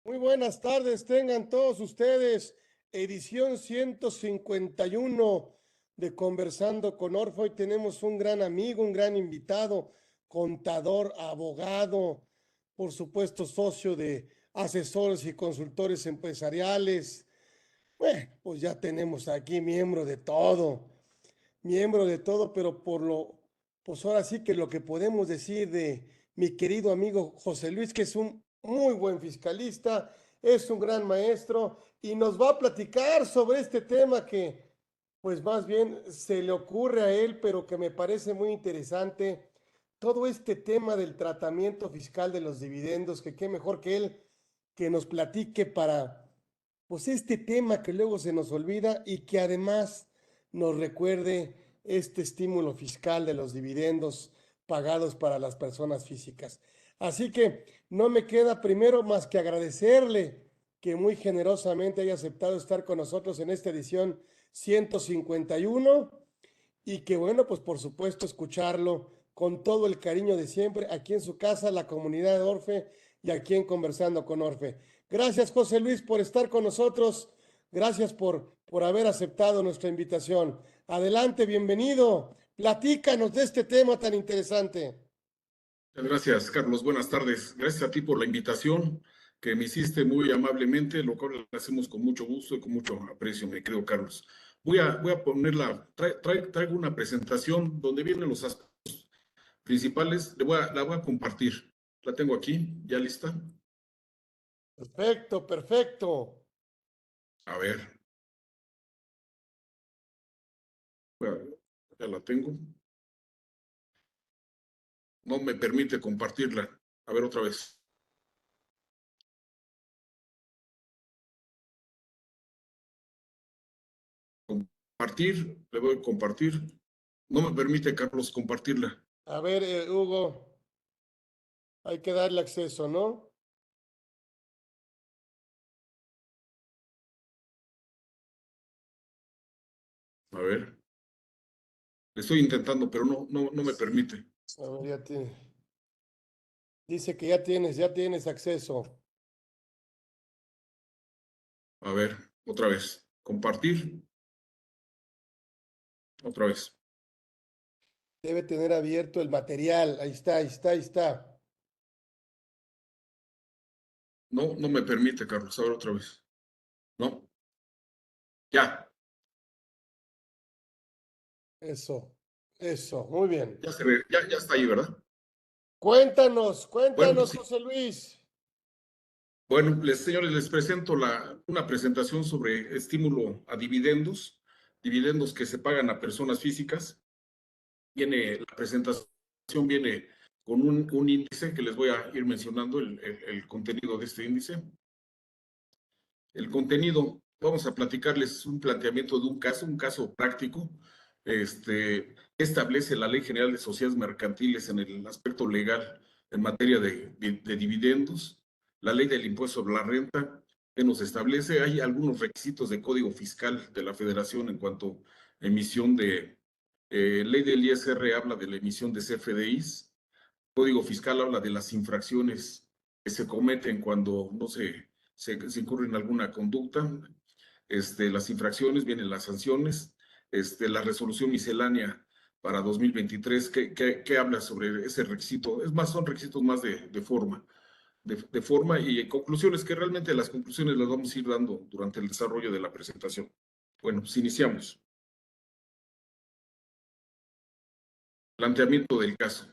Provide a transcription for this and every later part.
Muy buenas tardes, tengan todos ustedes. Edición 151 de Conversando con Orfe. Hoy tenemos un gran amigo, un gran invitado, contador, abogado, por supuesto socio de asesores y consultores empresariales. Bueno, pues ya tenemos aquí miembro de todo, pero pues ahora sí que lo que podemos decir de mi querido amigo José Luis, que es un muy buen fiscalista, es un gran maestro y nos va a platicar sobre este tema que, pues más bien se le ocurre a él, pero que me parece muy interesante, todo este tema del tratamiento fiscal de los dividendos, que qué mejor que él que nos platique para, pues este tema que luego se nos olvida y que además nos recuerde este estímulo fiscal de los dividendos pagados para las personas físicas. Así que no me queda primero más que agradecerle que muy generosamente haya aceptado estar con nosotros en esta edición 151 y que bueno, pues por supuesto escucharlo con todo el cariño de siempre aquí en su casa, la comunidad de Orfe y aquí en Conversando con Orfe. Gracias, José Luis, por estar con nosotros. Gracias por haber aceptado nuestra invitación. Adelante, bienvenido. Platícanos de este tema tan interesante. Muchas gracias, Carlos. Buenas tardes. Gracias a ti por la invitación que me hiciste muy amablemente, lo cual lo hacemos con mucho gusto y con mucho aprecio, mi querido Carlos. Voy a ponerla, traigo una presentación donde vienen los aspectos principales. La voy a compartir. La tengo aquí, ya lista. Perfecto, perfecto. A ver, ya la tengo. No me permite compartirla. A ver, otra vez. Compartir, le voy a compartir. No me permite, Carlos, compartirla. A ver, Hugo, hay que darle acceso, ¿no? A ver. Estoy intentando, pero no me permite. A ver, ya tiene. Dice que ya tienes acceso. A ver, otra vez. Compartir. Otra vez. Debe tener abierto el material. Ahí está, ahí está, ahí está. No me permite, Carlos. A ver, otra vez. No. Ya. Eso, muy bien. Ya se ve. Ya está ahí, ¿verdad? Cuéntanos, Bueno, pues cuéntanos, sí. José Luis. Bueno, señores, les presento una presentación sobre estímulo a dividendos. Dividendos que se pagan a personas físicas. La presentación viene con un índice que les voy a ir mencionando el contenido de este índice. El contenido, vamos a platicarles un planteamiento de un caso práctico, establece la Ley General de Sociedades Mercantiles en el aspecto legal en materia de dividendos, la Ley del Impuesto sobre la Renta, que nos establece, hay algunos requisitos de Código Fiscal de la Federación en cuanto a emisión Ley del ISR habla de la emisión de CFDIs, Código Fiscal habla de las infracciones que se cometen cuando no se incurre en alguna conducta, las infracciones, vienen las sanciones, la resolución miscelánea para 2023, que habla sobre ese requisito. Es más, son requisitos más de forma. De forma y conclusiones, que realmente las conclusiones las vamos a ir dando durante el desarrollo de la presentación. Bueno, pues iniciamos. Planteamiento del caso.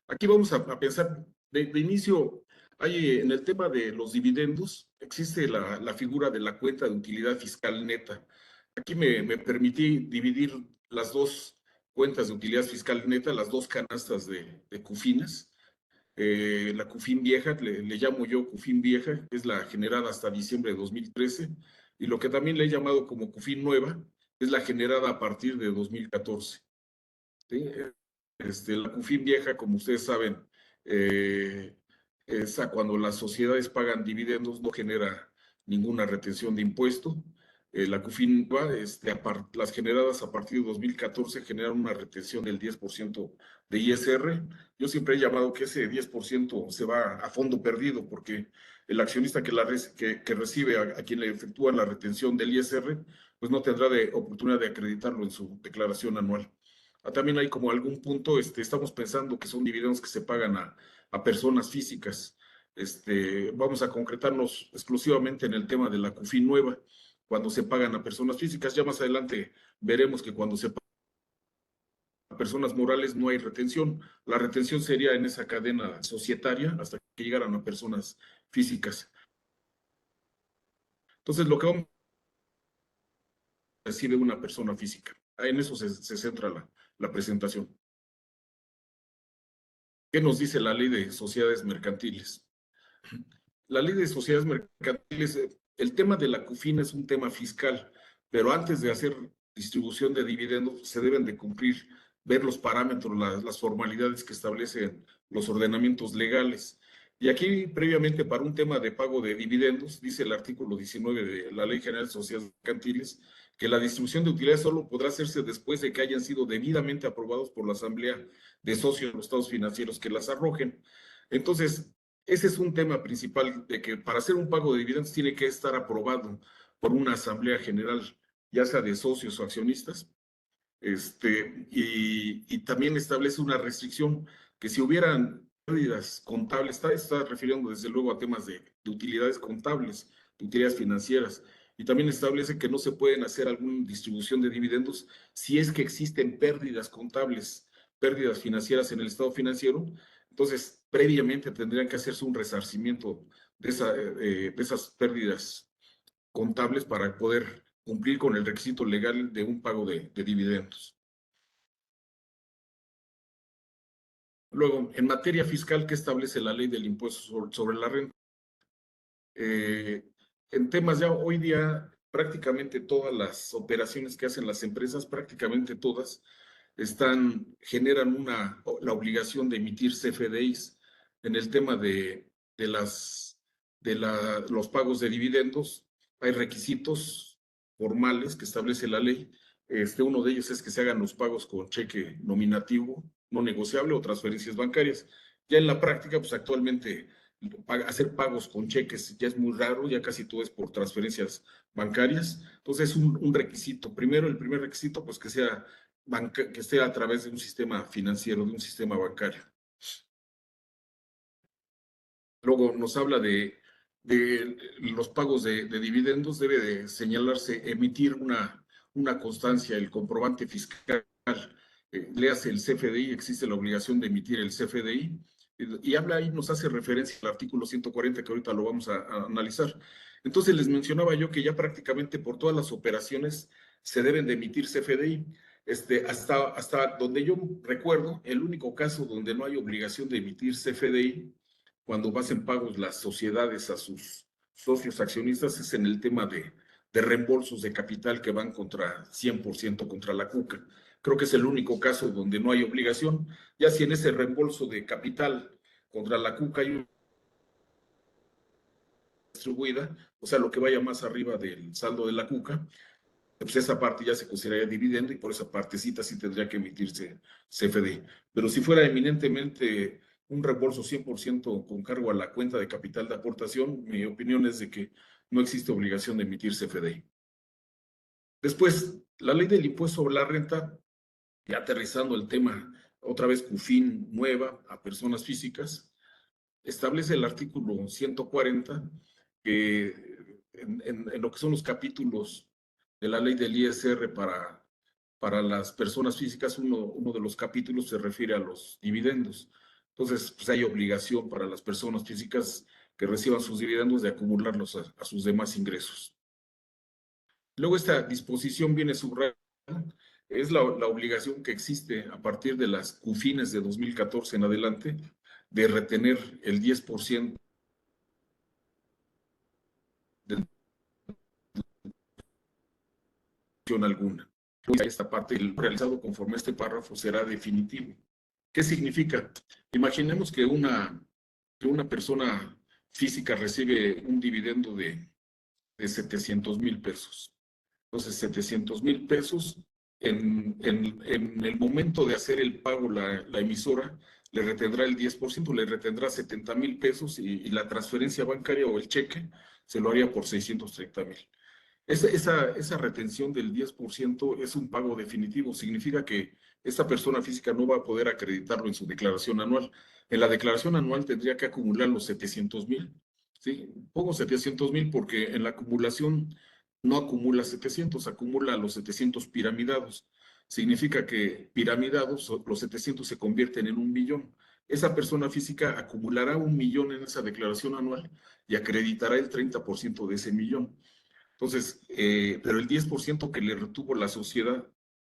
Aquí vamos a pensar, de inicio, hay en el tema de los dividendos, existe la figura de la cuenta de utilidad fiscal neta. Aquí me permití dividir las dos cuentas de utilidad fiscal neta, las dos canastas de CUFINES. La CUFIN vieja, le llamo yo CUFIN vieja, es la generada hasta diciembre de 2013, y lo que también le he llamado como CUFIN nueva, es la generada a partir de 2014. ¿Sí? La CUFIN vieja, como ustedes saben, esa cuando las sociedades pagan dividendos no genera ninguna retención de impuesto. la CUFIN, las generadas a partir de 2014 generan una retención del 10% de ISR. Yo siempre he llamado que ese 10% se va a fondo perdido, porque el accionista que recibe a quien le efectúa la retención del ISR, pues no tendrá oportunidad de acreditarlo en su declaración anual. También hay como algún punto, estamos pensando que son dividendos que se pagan a personas físicas. Vamos a concretarnos exclusivamente en el tema de la CUFIN nueva, cuando se pagan a personas físicas. Ya más adelante veremos que cuando se pagan a personas morales no hay retención. La retención sería en esa cadena societaria hasta que llegaran a personas físicas. Entonces, lo que vamos a decir de una persona física, en eso se centra la presentación. ¿Qué nos dice la ley de sociedades mercantiles? La ley de sociedades mercantiles, el tema de la CUFIN es un tema fiscal, pero antes de hacer distribución de dividendos se deben de cumplir, ver los parámetros, las formalidades que establecen los ordenamientos legales. Y aquí, previamente, para un tema de pago de dividendos, dice el artículo 19 de la Ley General de Sociedades Mercantiles, que la distribución de utilidades solo podrá hacerse después de que hayan sido debidamente aprobados por la Asamblea de Socios de los estados financieros que las arrojen. Entonces, ese es un tema principal, de que para hacer un pago de dividendos tiene que estar aprobado por una asamblea general, ya sea de socios o accionistas. Y también establece una restricción que si hubieran pérdidas contables, está refiriendo desde luego a temas de utilidades contables, de utilidades financieras, y también establece que no se pueden hacer alguna distribución de dividendos si es que existen pérdidas contables, pérdidas financieras en el estado financiero. Entonces, previamente tendrían que hacerse un resarcimiento de esas pérdidas contables para poder cumplir con el requisito legal de un pago de dividendos. Luego, en materia fiscal, ¿qué establece la ley del impuesto sobre la renta? En temas ya hoy día, prácticamente todas las operaciones que hacen las empresas, prácticamente todas, generan la obligación de emitir CFDIs. En el tema de los pagos de dividendos, hay requisitos formales que establece la ley. Uno de ellos es que se hagan los pagos con cheque nominativo, no negociable, o transferencias bancarias. Ya en la práctica, pues actualmente hacer pagos con cheques ya es muy raro, ya casi todo es por transferencias bancarias. Entonces es un requisito. Primero, el primer requisito, pues que esté a través de un sistema financiero, de un sistema bancario. Luego nos habla de los pagos de dividendos. Debe de señalarse, emitir una constancia, el comprobante fiscal. Léase el CFDI, existe la obligación de emitir el CFDI. Y habla ahí, nos hace referencia al artículo 140, que ahorita lo vamos a analizar. Entonces les mencionaba yo que ya prácticamente por todas las operaciones se deben de emitir CFDI. Hasta donde yo recuerdo, el único caso donde no hay obligación de emitir CFDI cuando hacen pagos las sociedades a sus socios accionistas es en el tema de reembolsos de capital que van 100% contra la CUCA. Creo que es el único caso donde no hay obligación. Ya si en ese reembolso de capital contra la CUCA hay una distribuida, o sea, lo que vaya más arriba del saldo de la CUCA, pues esa parte ya se consideraría dividendo y por esa partecita sí tendría que emitirse CFDI. Pero si fuera eminentemente un reembolso 100% con cargo a la cuenta de capital de aportación, mi opinión es de que no existe obligación de emitir CFDI. Después, la ley del impuesto sobre la renta, ya aterrizando el tema, otra vez CUFIN nueva a personas físicas, establece el artículo 140 que en lo que son los capítulos de la ley del ISR para las personas físicas, uno de los capítulos se refiere a los dividendos. Entonces, pues hay obligación para las personas físicas que reciban sus dividendos de acumularlos a sus demás ingresos. Luego esta disposición viene subrayada, es la obligación que existe a partir de las CUFINes de 2014 en adelante de retener el 10% de alguna. Esta parte, el realizado conforme a este párrafo, será definitivo. ¿Qué significa? Imaginemos que una persona física recibe un dividendo de 700,000 pesos. Entonces, 700,000 pesos. En el momento de hacer el pago, la emisora le retendrá el 10%, le retendrá 70,000 pesos y la transferencia bancaria o el cheque se lo haría por 630,000. Esa retención del 10% es un pago definitivo. Significa que esta persona física no va a poder acreditarlo en su declaración anual. En la declaración anual tendría que acumular los 700,000. ¿Sí? Pongo 700,000 porque en la acumulación no acumula 700, acumula los 700 piramidados. Significa que piramidados, los 700 se convierten en 1,000,000. Esa persona física acumulará 1,000,000 en esa declaración anual y acreditará el 30% de ese millón. Entonces, pero el 10% que le retuvo la sociedad,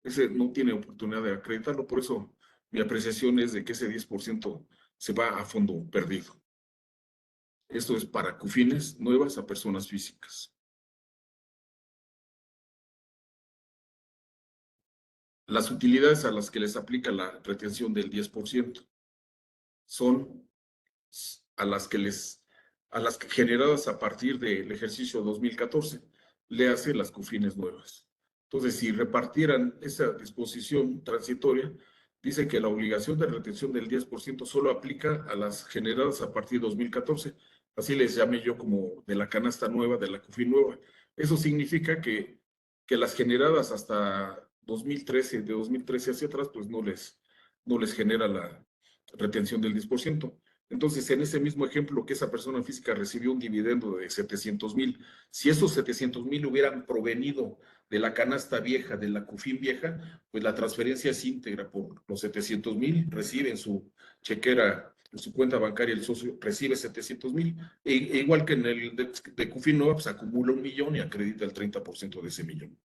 ese no tiene oportunidad de acreditarlo. Por eso mi apreciación es de que ese 10% se va a fondo perdido. Esto es para CUFINES nuevas a personas físicas. Las utilidades a las que les aplica la retención del 10% son a las que generadas a partir del ejercicio 2014, le hace las CUFINES nuevas. Entonces, si repartieran esa disposición transitoria, dice que la obligación de retención del 10% solo aplica a las generadas a partir de 2014. Así les llamé yo como de la canasta nueva, de la CUFIN nueva. Eso significa que las generadas hasta 2013, de 2013 hacia atrás, pues no les genera la retención del 10%. Entonces, en ese mismo ejemplo que esa persona física recibió un dividendo de 700,000, si esos 700,000 hubieran provenido de la canasta vieja, de la CUFIN vieja, pues la transferencia es íntegra por los 700,000, recibe en su chequera, en su cuenta bancaria, el socio recibe 700,000, igual que en el de CUFIN nueva, pues acumula 1,000,000 y acredita el 30% de ese millón.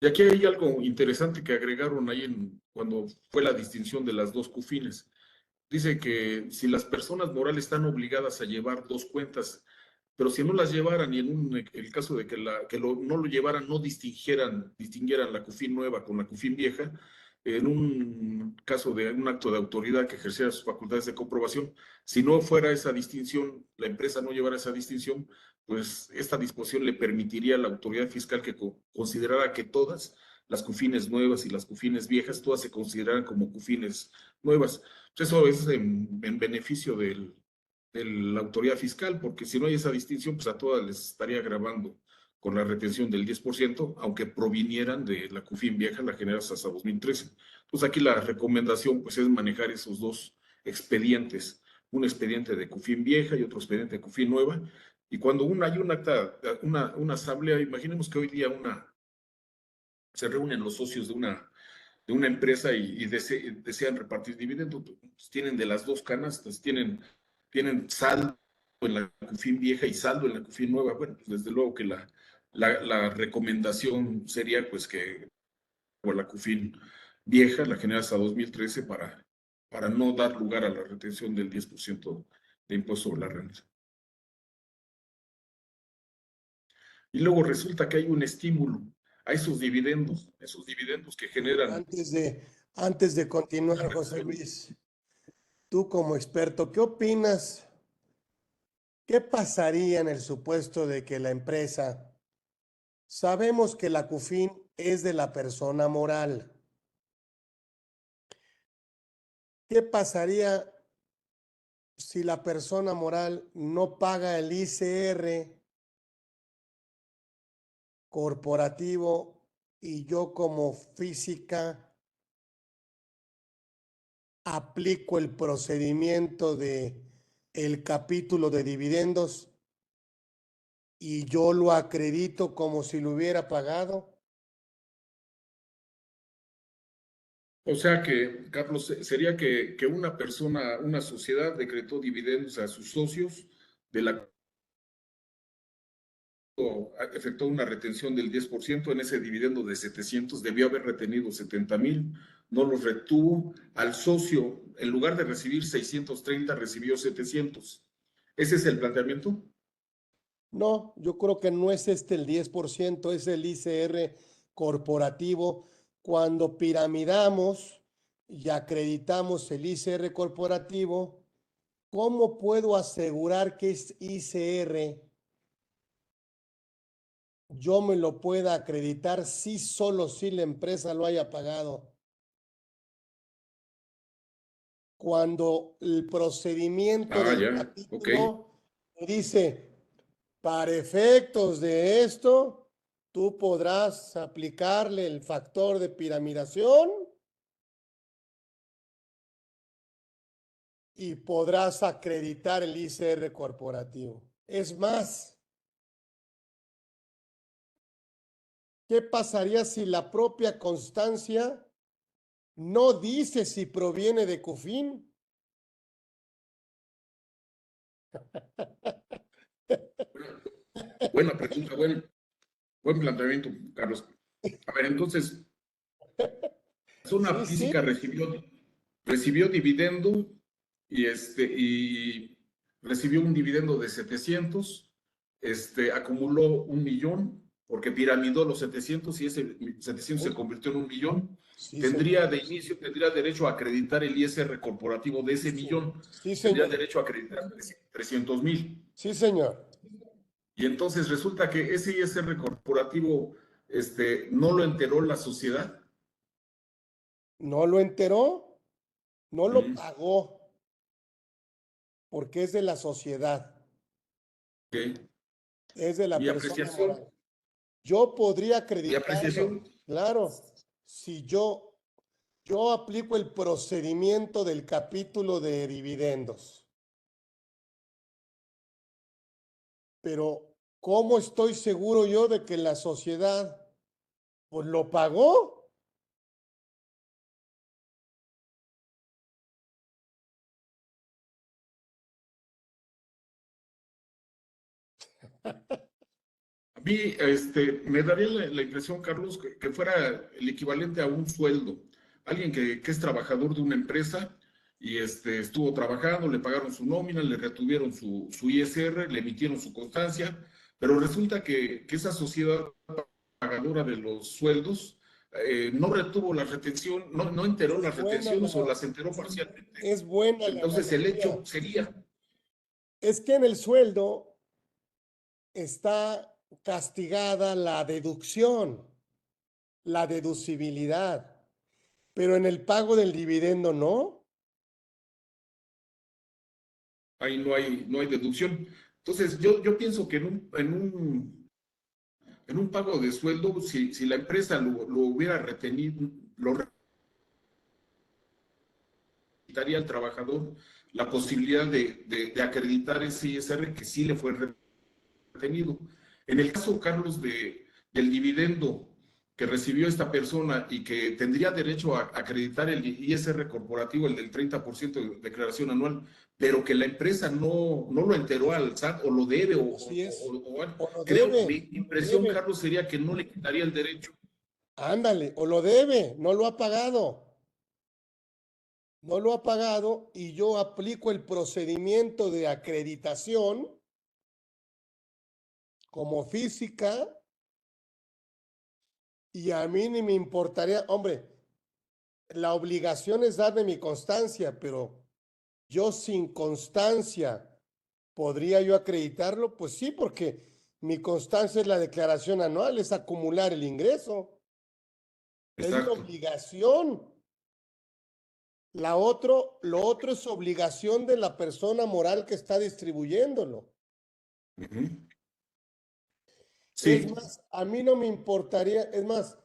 Y aquí hay algo interesante que agregaron ahí cuando fue la distinción de las dos CUFINES. Dice que si las personas morales están obligadas a llevar dos cuentas, pero si no las llevaran y en el caso de que no lo llevaran, no distinguieran la CUFIN nueva con la CUFIN vieja, en un caso de un acto de autoridad que ejerciera sus facultades de comprobación, si no fuera esa distinción, la empresa no llevara esa distinción, pues esta disposición le permitiría a la autoridad fiscal que considerara que todas las CUFINES nuevas y las CUFINES viejas, todas se consideraran como CUFINES nuevas. Eso es en beneficio de la autoridad fiscal, porque si no hay esa distinción, pues a todas les estaría grabando con la retención del 10%, aunque provinieran de la CUFIN vieja, la generada hasta 2013. Entonces aquí la recomendación pues es manejar esos dos expedientes, un expediente de CUFIN vieja y otro expediente de CUFIN nueva, y cuando hay un acta, una asamblea, imaginemos que hoy día se reúnen los socios de una empresa y desean repartir dividendos, pues tienen de las dos canastas, tienen saldo en la CUFIN vieja y saldo en la CUFIN nueva. Bueno, pues desde luego que la recomendación sería pues que por la CUFIN vieja, la generada hasta 2013, para no dar lugar a la retención del 10% de impuesto sobre la renta. Y luego resulta que hay un estímulo a esos dividendos que generan. Antes de continuar, José Luis, tú como experto, ¿qué opinas? ¿Qué pasaría en el supuesto de que la empresa, sabemos que la CUFIN es de la persona moral? ¿Qué pasaría si la persona moral no paga el ICR corporativo y yo como física aplico el procedimiento de el capítulo de dividendos y yo lo acredito como si lo hubiera pagado? O sea que, Carlos, sería que una persona, una sociedad decretó dividendos a sus socios, de la efectuó una retención del 10% en ese dividendo de 700, debió haber retenido 70,000, no los retuvo. Al socio, en lugar de recibir 630, recibió 700. ¿Ese es el planteamiento? No, yo creo que no es el 10%, es el ICR corporativo. Cuando piramidamos y acreditamos el ICR corporativo, ¿cómo puedo asegurar que es ICR yo me lo pueda acreditar si solo si la empresa lo haya pagado. Cuando el procedimiento Ah, del ya, ok. capítulo dice, para efectos de esto, tú podrás aplicarle el factor de piramidación y podrás acreditar el ICR corporativo. Es más, ¿qué pasaría si la propia constancia no dice si proviene de CUFIN? Buena pregunta, buen planteamiento, Carlos. A ver, entonces, la persona Sí, sí. física recibió dividendo y recibió un dividendo de 700, acumuló 1 millón porque piramidó los 700 y ese 700 se convirtió en 1 millón. Sí, Tendría señor. de inicio, tendría derecho a acreditar el ISR corporativo de ese Sí, millón. sí, Tendría señor. derecho a acreditar 300,000. Sí, señor. Y entonces resulta que ese ISR corporativo no lo enteró la sociedad. No lo enteró, no lo Mm, pagó, porque es de la sociedad, ok. es de la Mi persona apreciación, moral. Yo podría mi acreditarlo, apreciación, claro, si yo aplico el procedimiento del capítulo de dividendos, pero ¿cómo estoy seguro yo de que la sociedad pues lo pagó? a mí me daría la impresión, Carlos, que fuera el equivalente a un sueldo. Alguien que es trabajador de una empresa y estuvo trabajando, le pagaron su nómina, le retuvieron su ISR, le emitieron su constancia, pero resulta que esa sociedad pagadora de los sueldos no retuvo la retención, no enteró Es las buena retenciones o las enteró parcialmente. es buena la Entonces el analogía. hecho sería, Es que en el sueldo está castigada la deducción, la deducibilidad, pero en el pago del dividendo no. ahí no hay deducción. Entonces yo pienso que en un pago de sueldo, si la empresa lo hubiera retenido, lo quitaría al trabajador la posibilidad de acreditar ese ISR que sí le fue retenido. En el caso, Carlos, del dividendo que recibió esta persona y que tendría derecho a acreditar el ISR corporativo, el del 30% de declaración anual, pero que la empresa no lo enteró al SAT o lo debe, Así es. O lo creo, debe, mi o lo impresión, debe. Carlos, sería que no le quitaría el derecho. Ándale, o lo debe, no lo ha pagado. No lo ha pagado y yo aplico el procedimiento de acreditación como física y a mí ni me importaría, hombre, la obligación es darme mi constancia, pero yo sin constancia, ¿podría yo acreditarlo? Pues sí, porque mi constancia es la declaración anual, es acumular el ingreso, es mi Exacto. obligación. Lo otro es obligación de la persona moral que está distribuyéndolo. Ujú. Es Sí, más, a mí no me importaría, es más,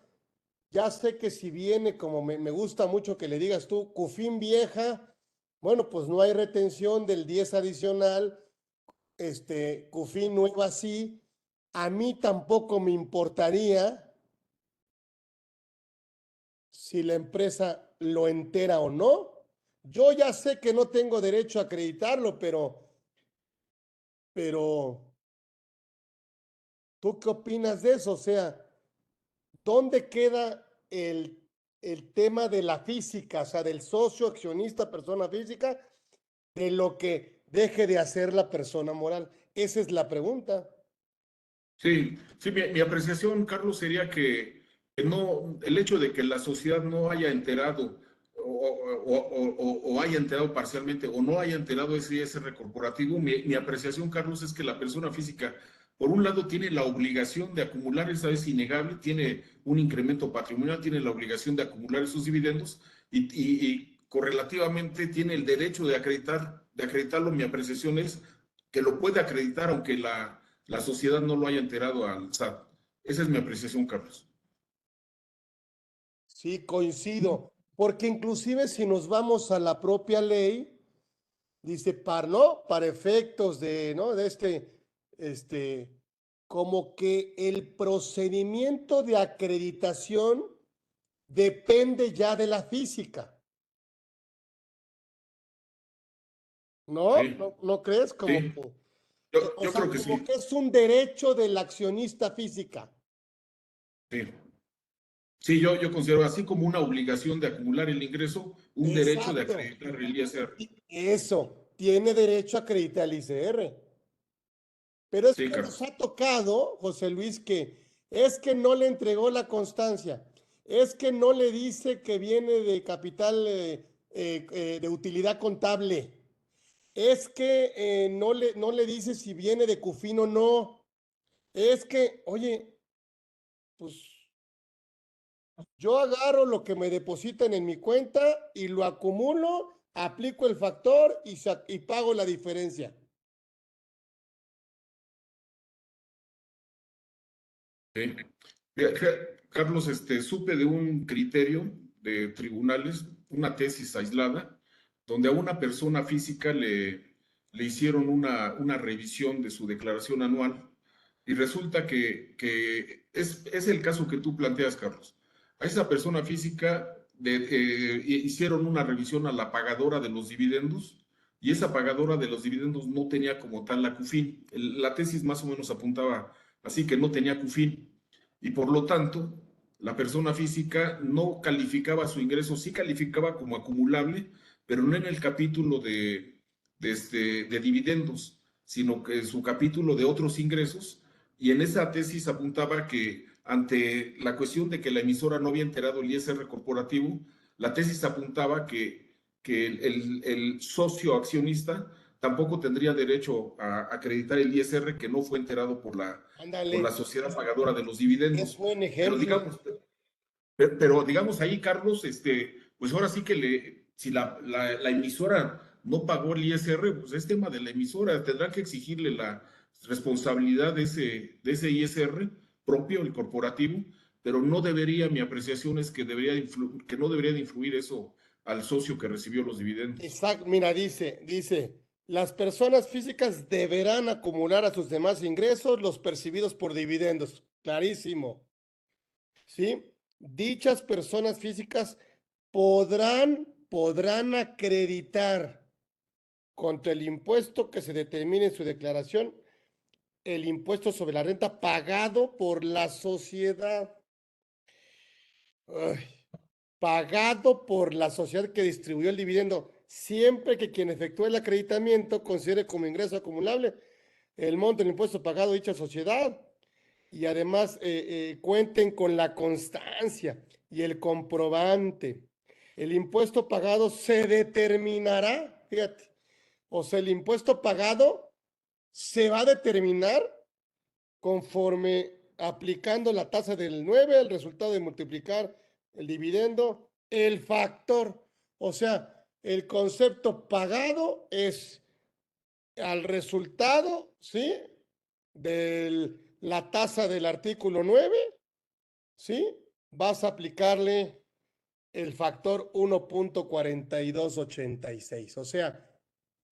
ya sé que si viene, como me gusta mucho que le digas tú, Cufín vieja, bueno, pues no hay retención del 10 adicional, Cufín nueva sí, a mí tampoco me importaría si la empresa lo entera o no. Yo ya sé que no tengo derecho a acreditarlo, pero ¿tú qué opinas de eso? O sea, ¿dónde queda el tema de la física, o sea, del socio, accionista, persona física, de lo que deje de hacer la persona moral? Esa es la pregunta. sí, mi apreciación, Carlos, sería que no, el hecho de que la sociedad no haya enterado o haya enterado parcialmente o no haya enterado ese ISR corporativo, mi apreciación, Carlos, es que la persona física por un lado tiene la obligación de acumular, esa es innegable, tiene un incremento patrimonial, tiene la obligación de acumular esos dividendos y correlativamente tiene el derecho de acreditarlo. Mi apreciación es que lo puede acreditar aunque la sociedad no lo haya enterado al SAT. Esa es mi apreciación, Carlos. Sí, coincido, porque inclusive si nos vamos a la propia ley, dice, ¿no? Para efectos de, ¿no? De este, como que el procedimiento de acreditación depende ya de la física, ¿no? Sí, ¿No crees? Como sí, que, o yo sea, creo que como sí. que es un derecho del accionista física. Sí. Sí, yo considero así como una obligación de acumular el ingreso, un derecho de Exacto. acreditar el ISR. Eso, tiene derecho a acreditar el ICR. Pero es Sí, que nos Carlos. ha tocado, José Luis, que es que no le entregó la constancia, es que no le dice que viene de capital de utilidad contable, es que no le dice si viene de CUFIN o no, es que, oye, pues yo agarro lo que me depositan en mi cuenta y lo acumulo, aplico el factor y pago la diferencia. Sí. Mira, Carlos, supe de un criterio de tribunales, una tesis aislada, donde a una persona física le hicieron una revisión de su declaración anual y resulta que es el caso que tú planteas, Carlos. A esa persona física hicieron una revisión a la pagadora de los dividendos y esa pagadora de los dividendos no tenía como tal la CUFIN. La tesis más o menos apuntaba así que no tenía CUFIN y por lo tanto la persona física no calificaba su ingreso, sí calificaba como acumulable, pero no en el capítulo de dividendos, sino que en su capítulo de otros ingresos, y en esa tesis apuntaba que ante la cuestión de que la emisora no había enterado el ISR corporativo, la tesis apuntaba que el socio accionista tampoco tendría derecho a acreditar el ISR que no fue enterado por la Ándale, sociedad pagadora de los es dividendos. buen Pero ejemplo. digamos, pero digamos ahí, Carlos, pues ahora sí que si la emisora no pagó el ISR, pues es tema de la emisora, tendrá que exigirle la responsabilidad de ese ISR propio, el corporativo, pero no debería, mi apreciación es que que no debería de influir eso al socio que recibió los dividendos. Exacto, mira, dice, las personas físicas deberán acumular a sus demás ingresos los percibidos por dividendos. Clarísimo, ¿sí? Dichas personas físicas podrán acreditar contra el impuesto que se determine en su declaración el impuesto sobre la renta pagado por la sociedad. Ay, pagado por la sociedad que distribuyó el dividendo, siempre que quien efectúe el acreditamiento considere como ingreso acumulable el monto del impuesto pagado a dicha sociedad y además cuenten con la constancia y el comprobante. El impuesto pagado se determinará, fíjate, o sea, el impuesto pagado se va a determinar conforme aplicando la tasa del 9, el resultado de multiplicar el dividendo, el factor. O sea, el concepto pagado es al resultado, ¿sí? De la tasa del artículo 9, ¿sí? Vas a aplicarle el factor 1.4286. O sea,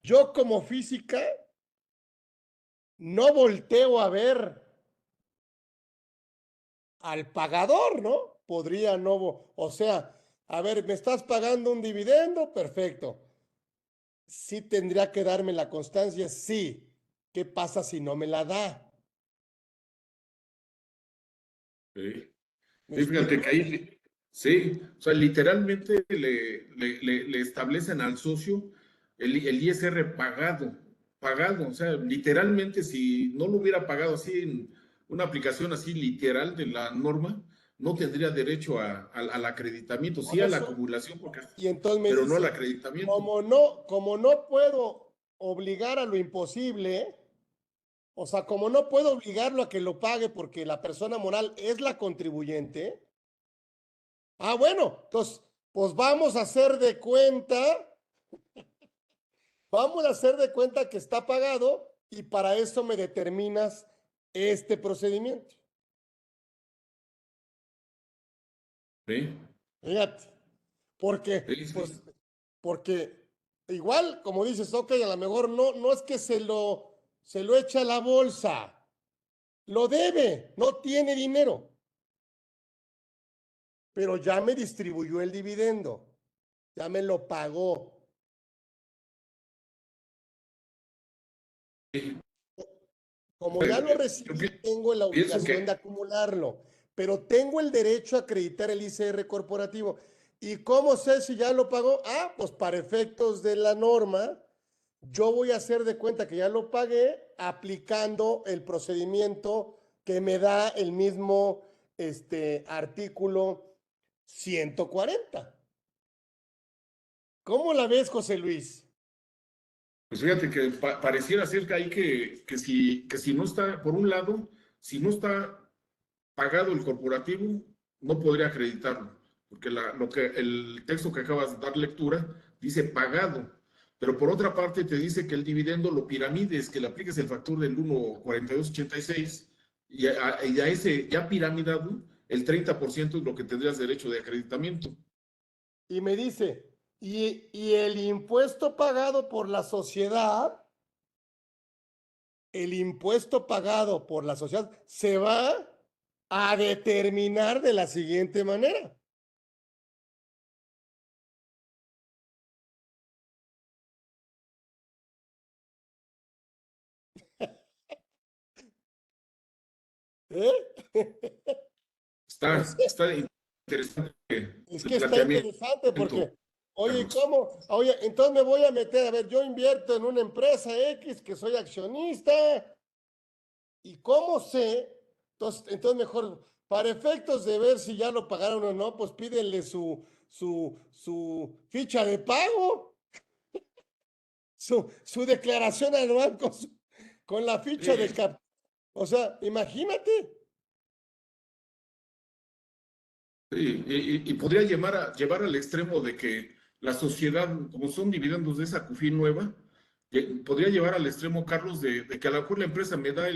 yo como física no volteo a ver al pagador, ¿no? Podría no, o sea, a ver, me estás pagando un dividendo, perfecto. Sí tendría que darme la constancia, sí. ¿Qué pasa si no me la da? ¿Sí? ¿Me Sí, fíjate que explico? ahí, sí, o sea, literalmente le establecen al socio el ISR pagado, o sea, literalmente si no lo hubiera pagado así en una aplicación así literal de la norma, no tendría derecho al acreditamiento, sí Por a la eso, acumulación, y entonces me pero no al dice, acreditamiento. como no puedo obligar a lo imposible, O sea, como no puedo obligarlo a que lo pague porque la persona moral es la contribuyente. Ah, bueno, entonces, pues vamos a hacer de cuenta que está pagado y para eso me determinas este procedimiento. Sí, Fíjate, porque, sí, sí. pues, porque igual, como dices, ok, a lo mejor no es que se lo echa a la bolsa, lo debe, no tiene dinero, pero ya me distribuyó el dividendo, ya me lo pagó. Sí. Como ya lo Yo recibí, tengo la pienso obligación de que acumularlo, pero tengo el derecho a acreditar el ICR corporativo. ¿Y cómo sé si ya lo pagó? Ah, pues para efectos de la norma, yo voy a hacer de cuenta que ya lo pagué aplicando el procedimiento que me da el mismo artículo 140. ¿Cómo la ves, José Luis? pues fíjate que pareciera ser que hay que si no está, por un lado, si no está pagado el corporativo, no podría acreditarlo, porque el texto que acabas de dar lectura dice pagado, pero por otra parte te dice que el dividendo lo piramides, que le apliques el factor del 1,4286 y a ese ya piramidado, el 30% es lo que tendrías derecho de acreditamiento. Y me dice, y el impuesto pagado por la sociedad, el impuesto pagado por la sociedad se va a determinar de la siguiente manera. ¿Eh? O sea, Está interesante es el que está planteamiento, interesante porque, oye, Carlos. ¿cómo? Oye, entonces me voy a meter, a ver, yo invierto en una empresa X que soy accionista y ¿cómo sé? Entonces mejor, para efectos de ver si ya lo pagaron o no, pues pídenle su ficha de pago, su declaración anual con la ficha de Sí, cap. O sea, imagínate. sí, y podría llevar al extremo de que la sociedad, como son dividendos de esa CUFI nueva, podría llevar al extremo, Carlos, de que a lo mejor la empresa me da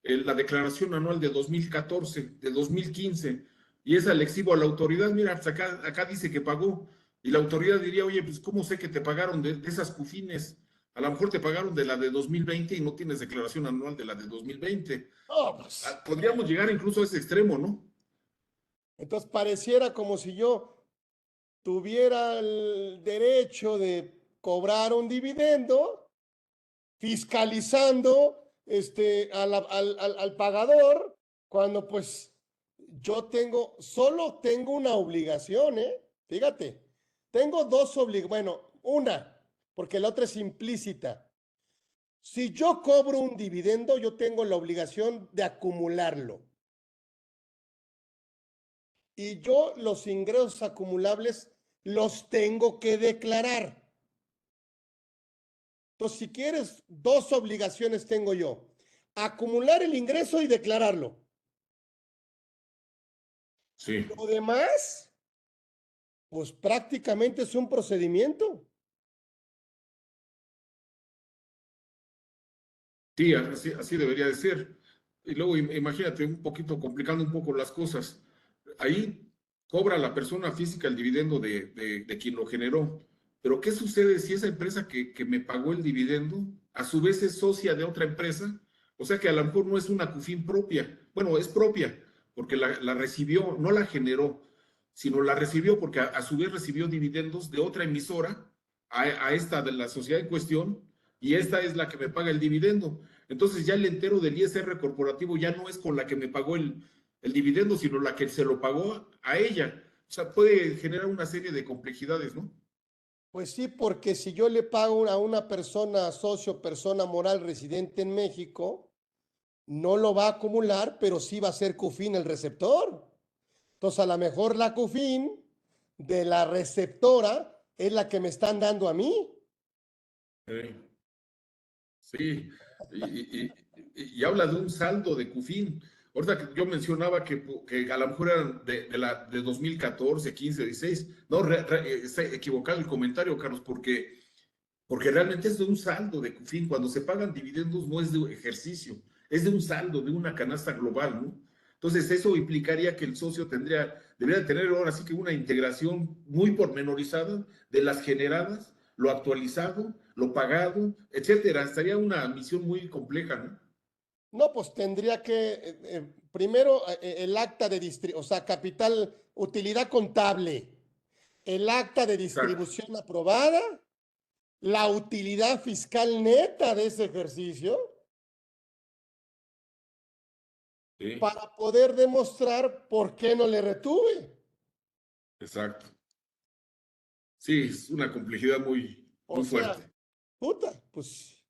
la declaración anual de 2014, de 2015, y esa le exhibo a la autoridad, mira, pues acá dice que pagó, y la autoridad diría, oye, pues ¿cómo sé que te pagaron de esas CUFINES? A lo mejor te pagaron de la de 2020 y no tienes declaración anual de la de 2020. No, pues, Podríamos llegar incluso a ese extremo, ¿no? entonces pareciera como si yo tuviera el derecho de cobrar un dividendo fiscalizando al pagador, cuando pues solo tengo una obligación, ¿eh? Fíjate, tengo dos obligaciones, bueno, una, porque la otra es implícita. Si yo cobro un dividendo, yo tengo la obligación de acumularlo. Y yo los ingresos acumulables los tengo que declarar. Entonces, si quieres, dos obligaciones tengo yo. Acumular el ingreso y declararlo. Sí. Lo demás, pues prácticamente es un procedimiento. Sí, así debería de ser. Y luego imagínate un poquito complicando un poco las cosas. Ahí cobra la persona física el dividendo de quien lo generó. Pero ¿qué sucede si esa empresa que me pagó el dividendo a su vez es socia de otra empresa? O sea que a lo mejor no es una CUFIN propia. Bueno, es propia porque la recibió, no la generó, sino la recibió porque a su vez recibió dividendos de otra emisora a esta de la sociedad en cuestión y esta es la que me paga el dividendo. Entonces ya el entero del ISR corporativo ya no es con la que me pagó el dividendo, sino la que se lo pagó a ella. O sea, puede generar una serie de complejidades, ¿no? Pues sí, porque si yo le pago a una persona, socio, persona moral residente en México, no lo va a acumular, pero sí va a ser CUFIN el receptor. Entonces, a lo mejor la CUFIN de la receptora es la que me están dando a mí. Sí, Sí, y, y habla de un saldo de Cufín. Ahorita que yo mencionaba que a lo mejor eran de 2014, 15, 16. No, está equivocado el comentario, Carlos, porque realmente es de un saldo de Cufín. Cuando se pagan dividendos no es de un ejercicio, es de un saldo, de una canasta global, ¿no? Entonces eso implicaría que el socio debería tener ahora sí que una integración muy pormenorizada de las generadas, lo actualizado, lo pagado, etcétera. Estaría una misión muy compleja, ¿no? No, pues tendría que, primero, el acta de distribución, o sea, capital, utilidad contable, el acta de Exacto. distribución aprobada, la utilidad fiscal neta de ese ejercicio, Sí, para poder demostrar por qué no le retuve. exacto. Sí, es una complejidad muy, O muy sea, fuerte. puta, pues,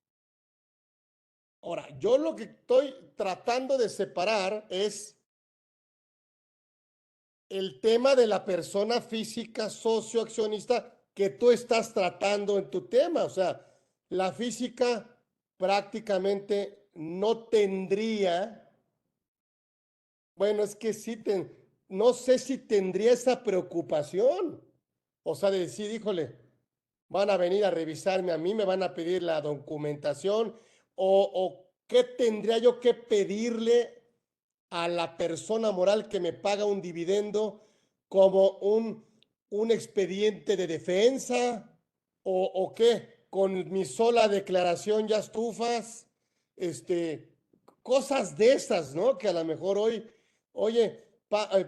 ahora, yo lo que estoy tratando de separar es el tema de la persona física socioaccionista que tú estás tratando en tu tema. O sea, la física prácticamente no tendría, bueno, es que sí, no sé si tendría esa preocupación. O sea, de decir, híjole, van a venir a revisarme a mí, me van a pedir la documentación o qué tendría yo que pedirle a la persona moral que me paga un dividendo como un expediente de defensa o qué, con mi sola declaración ya estufas, este, cosas de esas, ¿no? Que a lo mejor hoy, oye,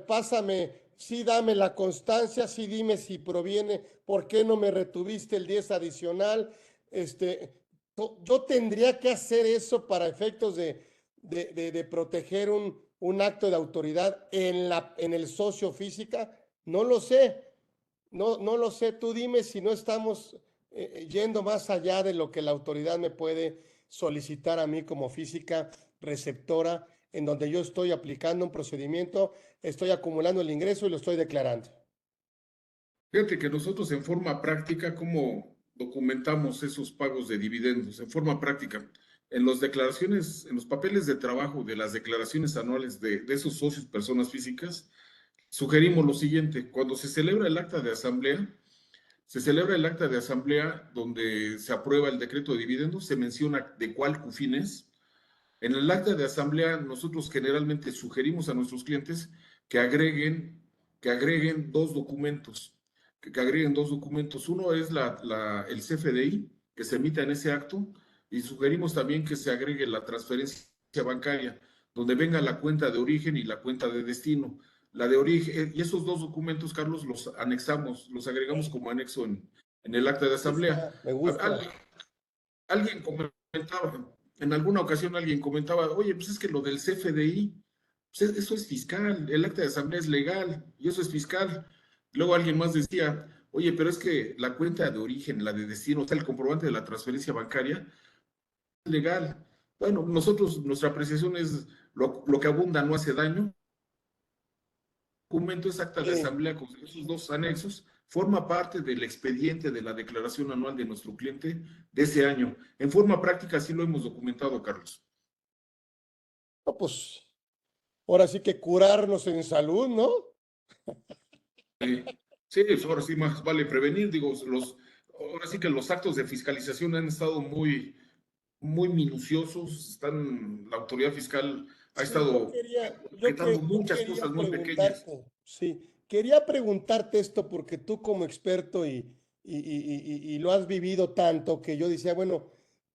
pásame, sí dame la constancia, sí dime si proviene, ¿por qué no me retuviste el 10 adicional? Este, yo tendría que hacer eso para efectos de proteger un acto de autoridad en el socio física. No lo sé, no lo sé. Tú dime si no estamos yendo más allá de lo que la autoridad me puede solicitar a mí como física receptora, en donde yo estoy aplicando un procedimiento, estoy acumulando el ingreso y lo estoy declarando. Fíjate que nosotros en forma práctica, ¿cómo documentamos esos pagos de dividendos? En forma práctica, en las declaraciones, en los papeles de trabajo de las declaraciones anuales de esos socios, personas físicas, sugerimos lo siguiente: cuando se celebra el acta de asamblea donde se aprueba el decreto de dividendos, se menciona de cuál CUFIN es. En el acta de asamblea, nosotros generalmente sugerimos a nuestros clientes que agreguen, que agreguen dos documentos, que agreguen dos documentos. Uno es el CFDI que se emita en ese acto, y sugerimos también que se agregue la transferencia bancaria, donde venga la cuenta de origen y la cuenta de destino. La de origen, y esos dos documentos, Carlos, los anexamos, los agregamos como anexo en el acta de Me asamblea. gusta, me gusta. Alguien comentaba, en alguna ocasión alguien comentaba, oye, pues es que lo del CFDI, pues eso es fiscal, el acta de asamblea es legal y eso es fiscal. Luego alguien más decía, oye, pero es que la cuenta de origen, la de destino, o sea, el comprobante de la transferencia bancaria es legal. Bueno, nosotros, nuestra apreciación es lo que abunda no hace daño. Documento es acta de Sí. asamblea con esos dos anexos, forma parte del expediente de la declaración anual de nuestro cliente de ese año. En forma práctica, así lo hemos documentado, Carlos. No, pues ahora sí que curarnos en salud, ¿no? Sí, sí, pues ahora sí más vale prevenir. Digo, ahora sí que los actos de fiscalización han estado muy, muy minuciosos. La autoridad fiscal ha Sí, estado quitando yo muchas quería cosas muy pequeñas. preguntarte, sí, quería preguntarte esto porque tú como experto y lo has vivido tanto que yo decía, bueno,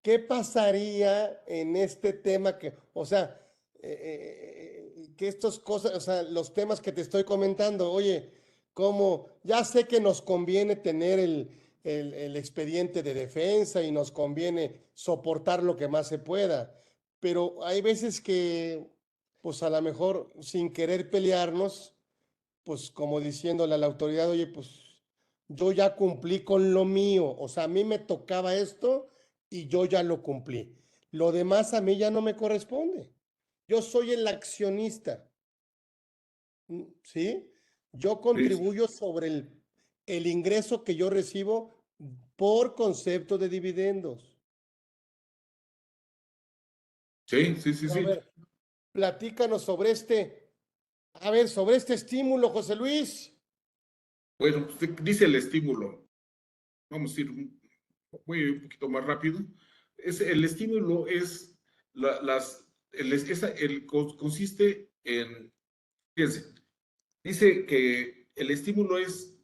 ¿qué pasaría en este tema que, o sea, que estas cosas, o sea, los temas que te estoy comentando, oye, como ya sé que nos conviene tener el expediente de defensa y nos conviene soportar lo que más se pueda, pero hay veces que, pues a lo mejor sin querer pelearnos, pues como diciéndole a la autoridad, oye, pues yo ya cumplí con lo mío, o sea, a mí me tocaba esto y yo ya lo cumplí. Lo demás a mí ya no me corresponde. Yo soy el accionista, ¿sí? Yo Sí, sí. contribuyo sobre el ingreso que yo recibo por concepto de dividendos. Sí, sí, sí, A sí. ver, platícanos sobre sobre este estímulo, José Luis. Bueno, dice el estímulo. Vamos a ir un poquito más rápido. El estímulo es consiste en, fíjense, dice que el estímulo es,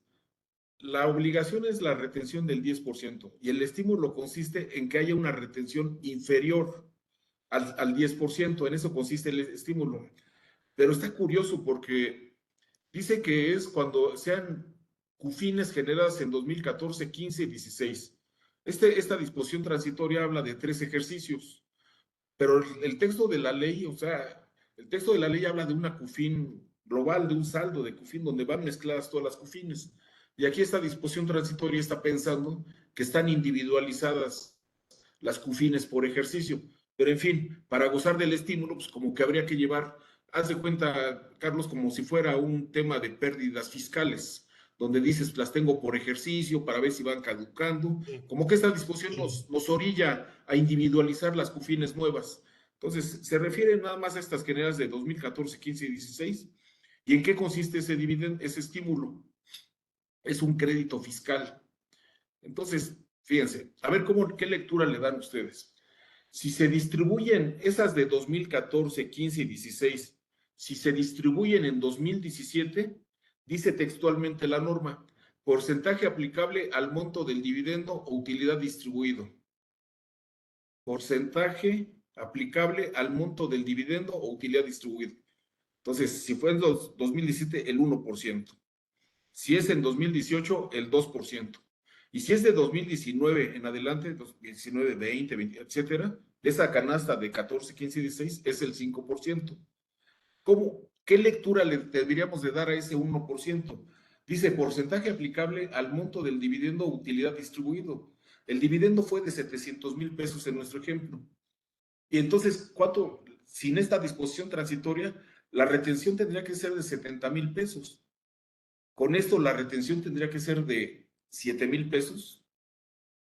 la obligación es la retención del 10% y el estímulo consiste en que haya una retención inferior al 10%. En eso consiste el estímulo. Pero está curioso porque dice que es cuando sean CUFINES generadas en 2014, 15 y 16. Esta disposición transitoria habla de 3 ejercicios, pero el texto de la ley, o sea, el texto de la ley habla de una CUFIN global, de un saldo de CUFIN donde van mezcladas todas las CUFINES. Y aquí esta disposición transitoria está pensando que están individualizadas las CUFINES por ejercicio. Pero en fin, para gozar del estímulo, pues como que habría que llevar, haz de cuenta, Carlos, como si fuera un tema de pérdidas fiscales, donde dices, las tengo por ejercicio para ver si van caducando, Sí. como que esta disposición nos orilla a individualizar las CUFINES nuevas. Entonces, se refiere nada más a estas generas de 2014, 15 y 16. ¿Y en qué consiste ese dividendo, ese estímulo? Es un crédito fiscal. Entonces, fíjense, a ver qué lectura le dan ustedes. Si se distribuyen esas de 2014, 15 y 16, si se distribuyen en 2017, dice textualmente la norma, porcentaje aplicable al monto del dividendo o utilidad distribuido. Porcentaje aplicable al monto del dividendo o utilidad distribuido. Entonces, si fue en 2017, el 1%. Si es en 2018, el 2%. Y si es de 2019 en adelante, 19, 20, 20, etcétera, de esa canasta de 14, 15 y 16 es el 5%. ¿Qué lectura le deberíamos de dar a ese 1%? Dice porcentaje aplicable al monto del dividendo o utilidad distribuido. El dividendo fue de 700,000 pesos en nuestro ejemplo. Y entonces, sin esta disposición transitoria, la retención tendría que ser de 70,000 pesos. Con esto la retención tendría que ser de 7,000 pesos.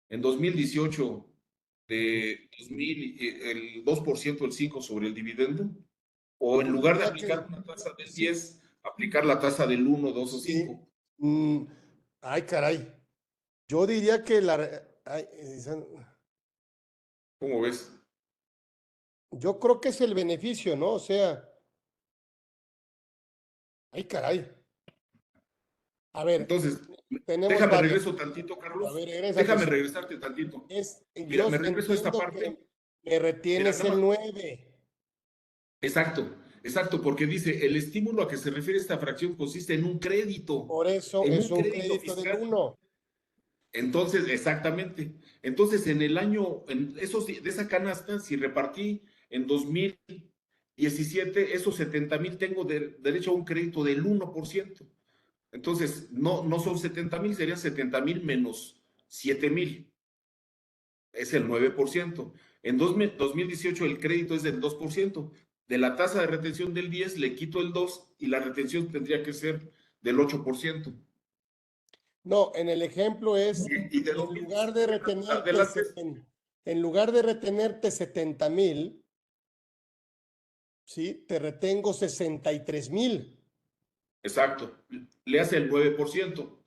En 2018, de 2000, el 2%, el 5 sobre el dividendo. O en Pues lugar de diría aplicar que una tasa del sí, 10, aplicar la tasa del 1, 2 o sí. 5. Ay, caray. Yo diría que ¿Cómo ves? yo creo que es el beneficio, ¿no? O sea, ay, caray. A ver, Entonces, tenemos déjame varias. regreso tantito, A Carlos. ver, regrésate. Déjame Sí. regresarte tantito. Mira, Yo me regreso a esta entiendo parte. que me Mira, retienes nada el más. 9. Exacto, exacto, porque dice, el estímulo a que se refiere esta fracción consiste Por eso en es un un crédito crédito del fiscal. 1. Entonces, exactamente. Entonces, en el año, de esa canasta, si repartí en 2017, esos 70,000 tengo derecho a un crédito del 1%. Entonces, no son 70,000, serían 70,000 menos 7,000. Es el 9%. En 2018 el crédito es del 2%. De la tasa de retención del 10 le quito el 2 y la retención tendría que ser del 8%. No, en el ejemplo es, Y de en lugar de 2017 retenerte, adelante, en lugar de retenerte 70,000, ¿sí? Te retengo 63,000. exacto, le hace el 9%,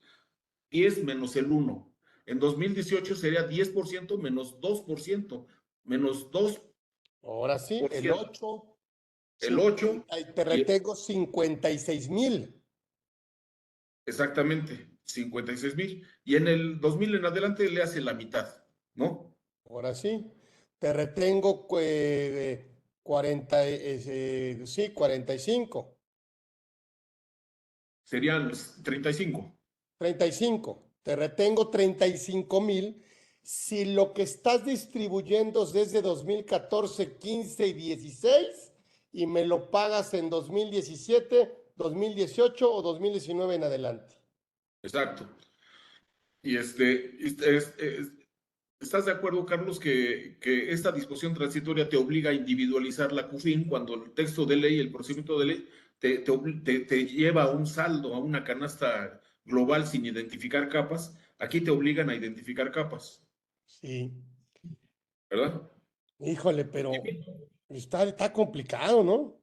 10 menos el 1. En 2018 sería 10% menos 2%, menos 2%, Ahora sí, el 8, el 8, te y retengo 56,000. exactamente 56,000. Y en el 2000 en adelante le hace la mitad, ¿no? Ahora sí, te retengo 40, sí, 45. Serían 35. 35. Te retengo 35,000 si lo que estás distribuyendo es desde 2014, 15 y 16 y me lo pagas en 2017, 2018 o 2019 en adelante. Exacto. Y ¿estás de acuerdo, Carlos, que esta disposición transitoria te obliga a individualizar la CUFIN cuando el texto de ley, el procedimiento de ley, te lleva a un saldo, a una canasta global sin identificar capas? Aquí te obligan a identificar capas, Sí. ¿verdad? Híjole, pero está complicado, ¿no?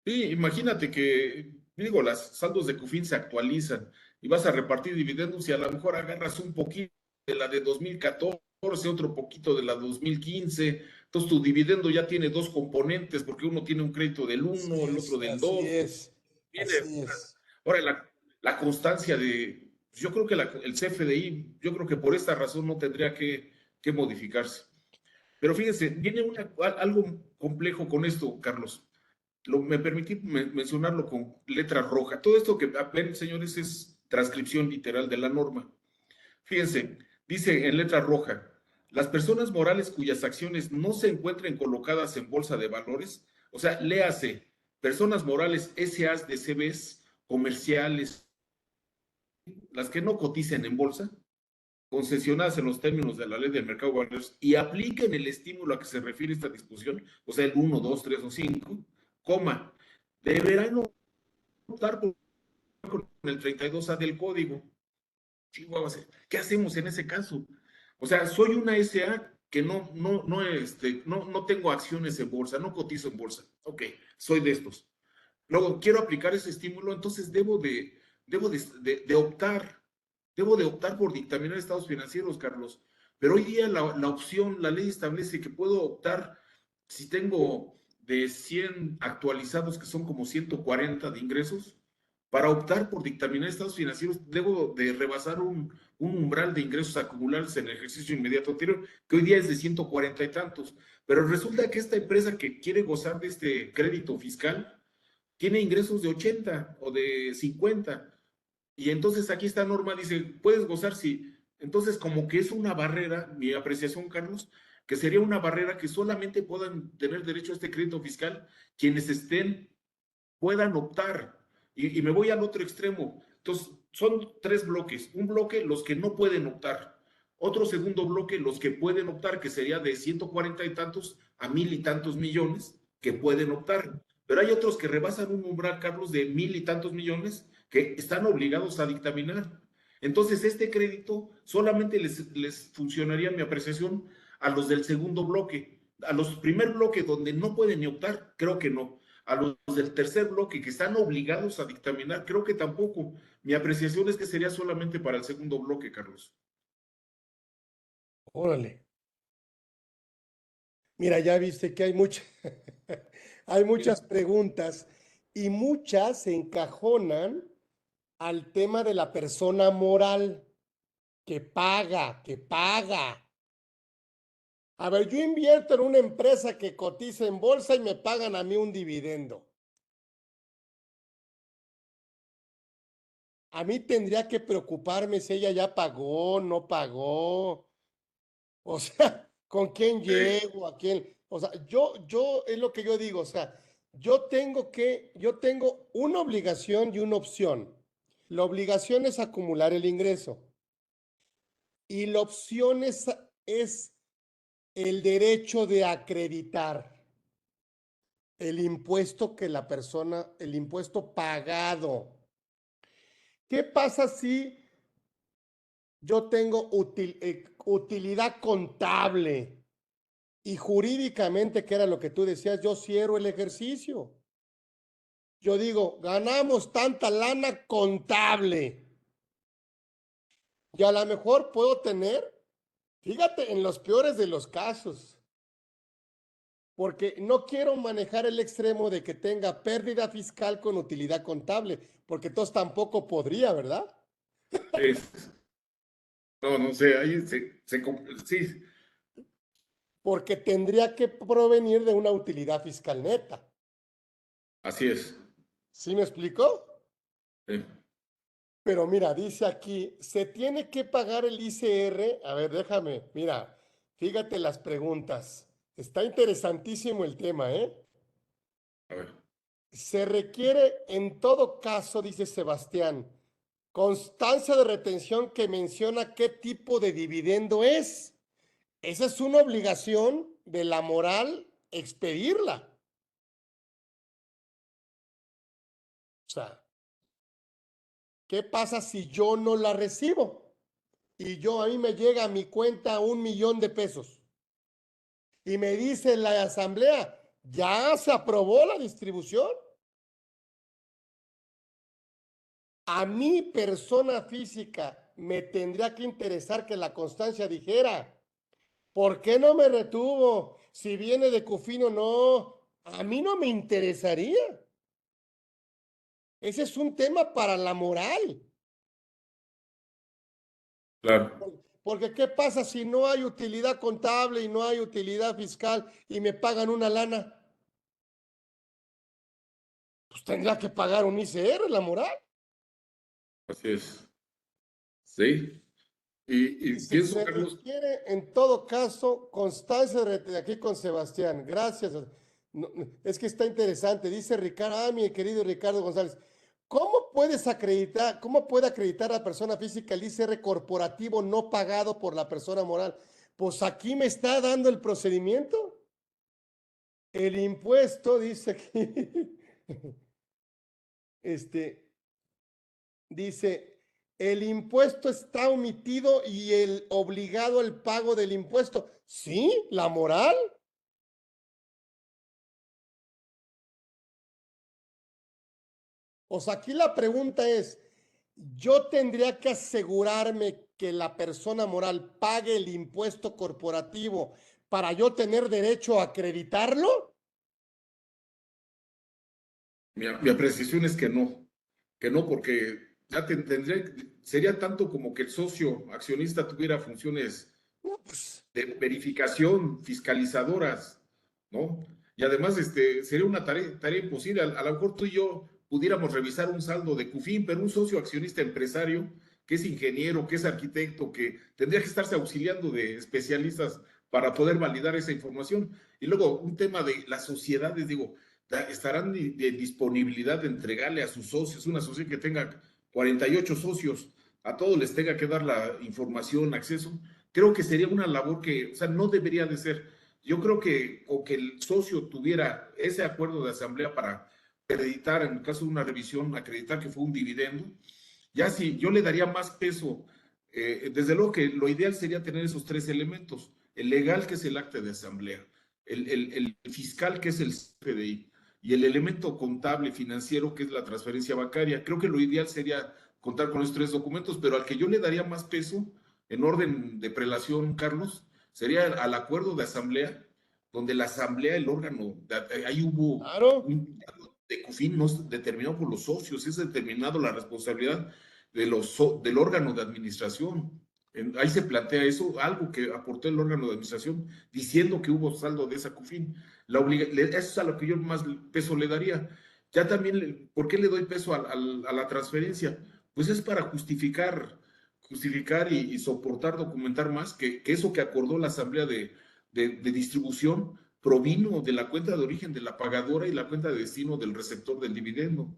Sí, imagínate que, digo, las saldos de COFIN se actualizan y vas a repartir dividendos y a lo mejor agarras un poquito de la de 2014, otro poquito de la 2015. Entonces tu dividendo ya tiene dos componentes porque uno tiene un crédito del Así uno, el otro es, del así 2. es, Viene, así es. ahora la constancia de, yo creo que el CFDI, yo creo que por esta razón no tendría que modificarse. Pero fíjense, viene algo complejo con esto, Carlos. Me permití mencionarlo con letra roja. Todo esto que ven, señores, es transcripción literal de la norma. Fíjense, dice en letra roja, las personas morales cuyas acciones no se encuentren colocadas en bolsa de valores, o sea, léase, personas morales SAs de CBs, comerciales, las que no coticen en bolsa, concesionadas en los términos de la ley del mercado de valores y apliquen el estímulo a que se refiere esta disposición, o sea, el 1, 2, 3 o 5, coma, deberán optar por el 32A del código. Chihuahua, ¿qué hacemos en ese caso? O sea, soy una SA que no tengo acciones en bolsa, no cotizo en bolsa. Ok, soy de estos. Luego, quiero aplicar ese estímulo, entonces debo de optar por dictaminar estados financieros, Carlos. Pero hoy día la opción, la ley establece que puedo optar si tengo de 100 actualizados, que son como 140 de ingresos, para optar por dictaminar estados financieros, debo de rebasar un umbral de ingresos acumulables en el ejercicio inmediato anterior, que hoy día es de 140 y tantos. Pero resulta que esta empresa que quiere gozar de este crédito fiscal, tiene ingresos de 80 o de 50. Y entonces aquí esta norma dice, puedes gozar si, entonces como que es una barrera, mi apreciación, Carlos, que sería una barrera que solamente puedan tener derecho a este crédito fiscal quienes puedan optar. Y me voy al otro extremo. Entonces, son tres bloques. Un bloque, los que no pueden optar. Otro segundo bloque, los que pueden optar, que sería de 140 y tantos a 1000 y tantos millones, que pueden optar. Pero hay otros que rebasan un umbral, Carlos, de 1000 y tantos millones, que están obligados a dictaminar. Entonces, este crédito solamente les funcionaría, en mi apreciación, a los del segundo bloque. A los primer bloque, donde no pueden ni optar, creo que no. A los del tercer bloque, que están obligados a dictaminar, creo que tampoco. Mi apreciación es que sería solamente para el segundo bloque, Carlos. Órale. Mira, ya viste que hay hay muchas preguntas y muchas se encajonan al tema de la persona moral que paga, que paga. A ver, yo invierto en una empresa que cotiza en bolsa y me pagan a mí un dividendo. A mí tendría que preocuparme si ella ya pagó, no pagó. O sea, ¿con quién llego? ¿A quién? O sea, es lo que yo digo. O sea, yo tengo una obligación y una opción. La obligación es acumular el ingreso y la opción es el derecho de acreditar el impuesto que la persona, el impuesto pagado. ¿Qué pasa si yo tengo utilidad contable y jurídicamente, que era lo que tú decías, yo cierro el ejercicio? Yo digo, ganamos tanta lana contable y a lo mejor puedo tener, fíjate, en los peores de los casos, porque no quiero manejar el extremo de que tenga pérdida fiscal con utilidad contable, porque entonces tampoco podría, ¿verdad? Es, no, no sé, ahí sí, Porque tendría que provenir de una utilidad fiscal neta. así es. ¿Sí me explico? Sí. Pero mira, dice aquí, se tiene que pagar el ICR. A ver, déjame, mira, fíjate las preguntas. Está interesantísimo el tema, ¿eh? A ver. Se requiere en todo caso, dice Sebastián, constancia de retención que menciona qué tipo de dividendo es. Esa es una obligación de la moral expedirla. O sea, ¿qué pasa si yo no la recibo? Y a mí me llega a mi cuenta 1 millón de pesos. y me dice la asamblea, ya se aprobó la distribución. A mi persona física me tendría que interesar que la constancia dijera, ¿por qué no me retuvo? Si viene de Cufín o no, a mí no me interesaría. Ese es un tema para la moral. Claro. Porque ¿qué pasa si no hay utilidad contable y no hay utilidad fiscal y me pagan una lana? Pues tendría que pagar un ICR, la moral. Así es. Sí. Y Dice, pienso, se Carlos, requiere en todo caso constancia de aquí con Sebastián. Gracias. Es que está interesante. Dice Ricardo, mi querido Ricardo González, cómo puede acreditar la persona física el ICR corporativo no pagado por la persona moral? Pues aquí me está dando el procedimiento. El impuesto, dice aquí, este, dice, el impuesto está omitido y el obligado al pago del impuesto. Sí, la moral. O sea, aquí la pregunta es, ¿yo tendría que asegurarme que la persona moral pague el impuesto corporativo para yo tener derecho a acreditarlo? mi apreciación es que no, porque ya sería tanto como que el socio accionista tuviera funciones No, pues, de verificación, fiscalizadoras, ¿no? Y además, sería una tarea imposible. A lo mejor tú y yo pudiéramos revisar un saldo de CUFIN, pero un socio accionista empresario que es ingeniero, que es arquitecto, que tendría que estarse auxiliando de especialistas para poder validar esa información. Y luego, un tema de las sociedades, digo, estarán de disponibilidad de entregarle a sus socios, una sociedad que tenga 48 socios, a todos les tenga que dar la información, acceso. Creo que sería una labor que, o sea, no debería de ser. Yo creo que, o que el socio tuviera ese acuerdo de asamblea para acreditar, en el caso de una revisión, acreditar que fue un dividendo, ya sí, yo le daría más peso. Desde luego que lo ideal sería tener esos tres elementos: el legal, que es el acta de asamblea, el fiscal, que es el CFDI, y el elemento contable financiero, que es la transferencia bancaria. Creo que lo ideal sería contar con esos tres documentos, pero al que yo le daría más peso, en orden de prelación, Carlos, sería al acuerdo de asamblea, donde la asamblea, el órgano, ahí hubo claro. un de COFIN, no es determinado por los socios, es determinado la responsabilidad del órgano de administración. Ahí se plantea eso, algo que aportó el órgano de administración, diciendo que hubo saldo de esa COFIN. Eso es a lo que yo más peso le daría. Ya también, ¿por qué le doy peso a la transferencia? Pues es para justificar y soportar, documentar más que eso que acordó la asamblea de distribución provino de la cuenta de origen de la pagadora y la cuenta de destino del receptor del dividendo.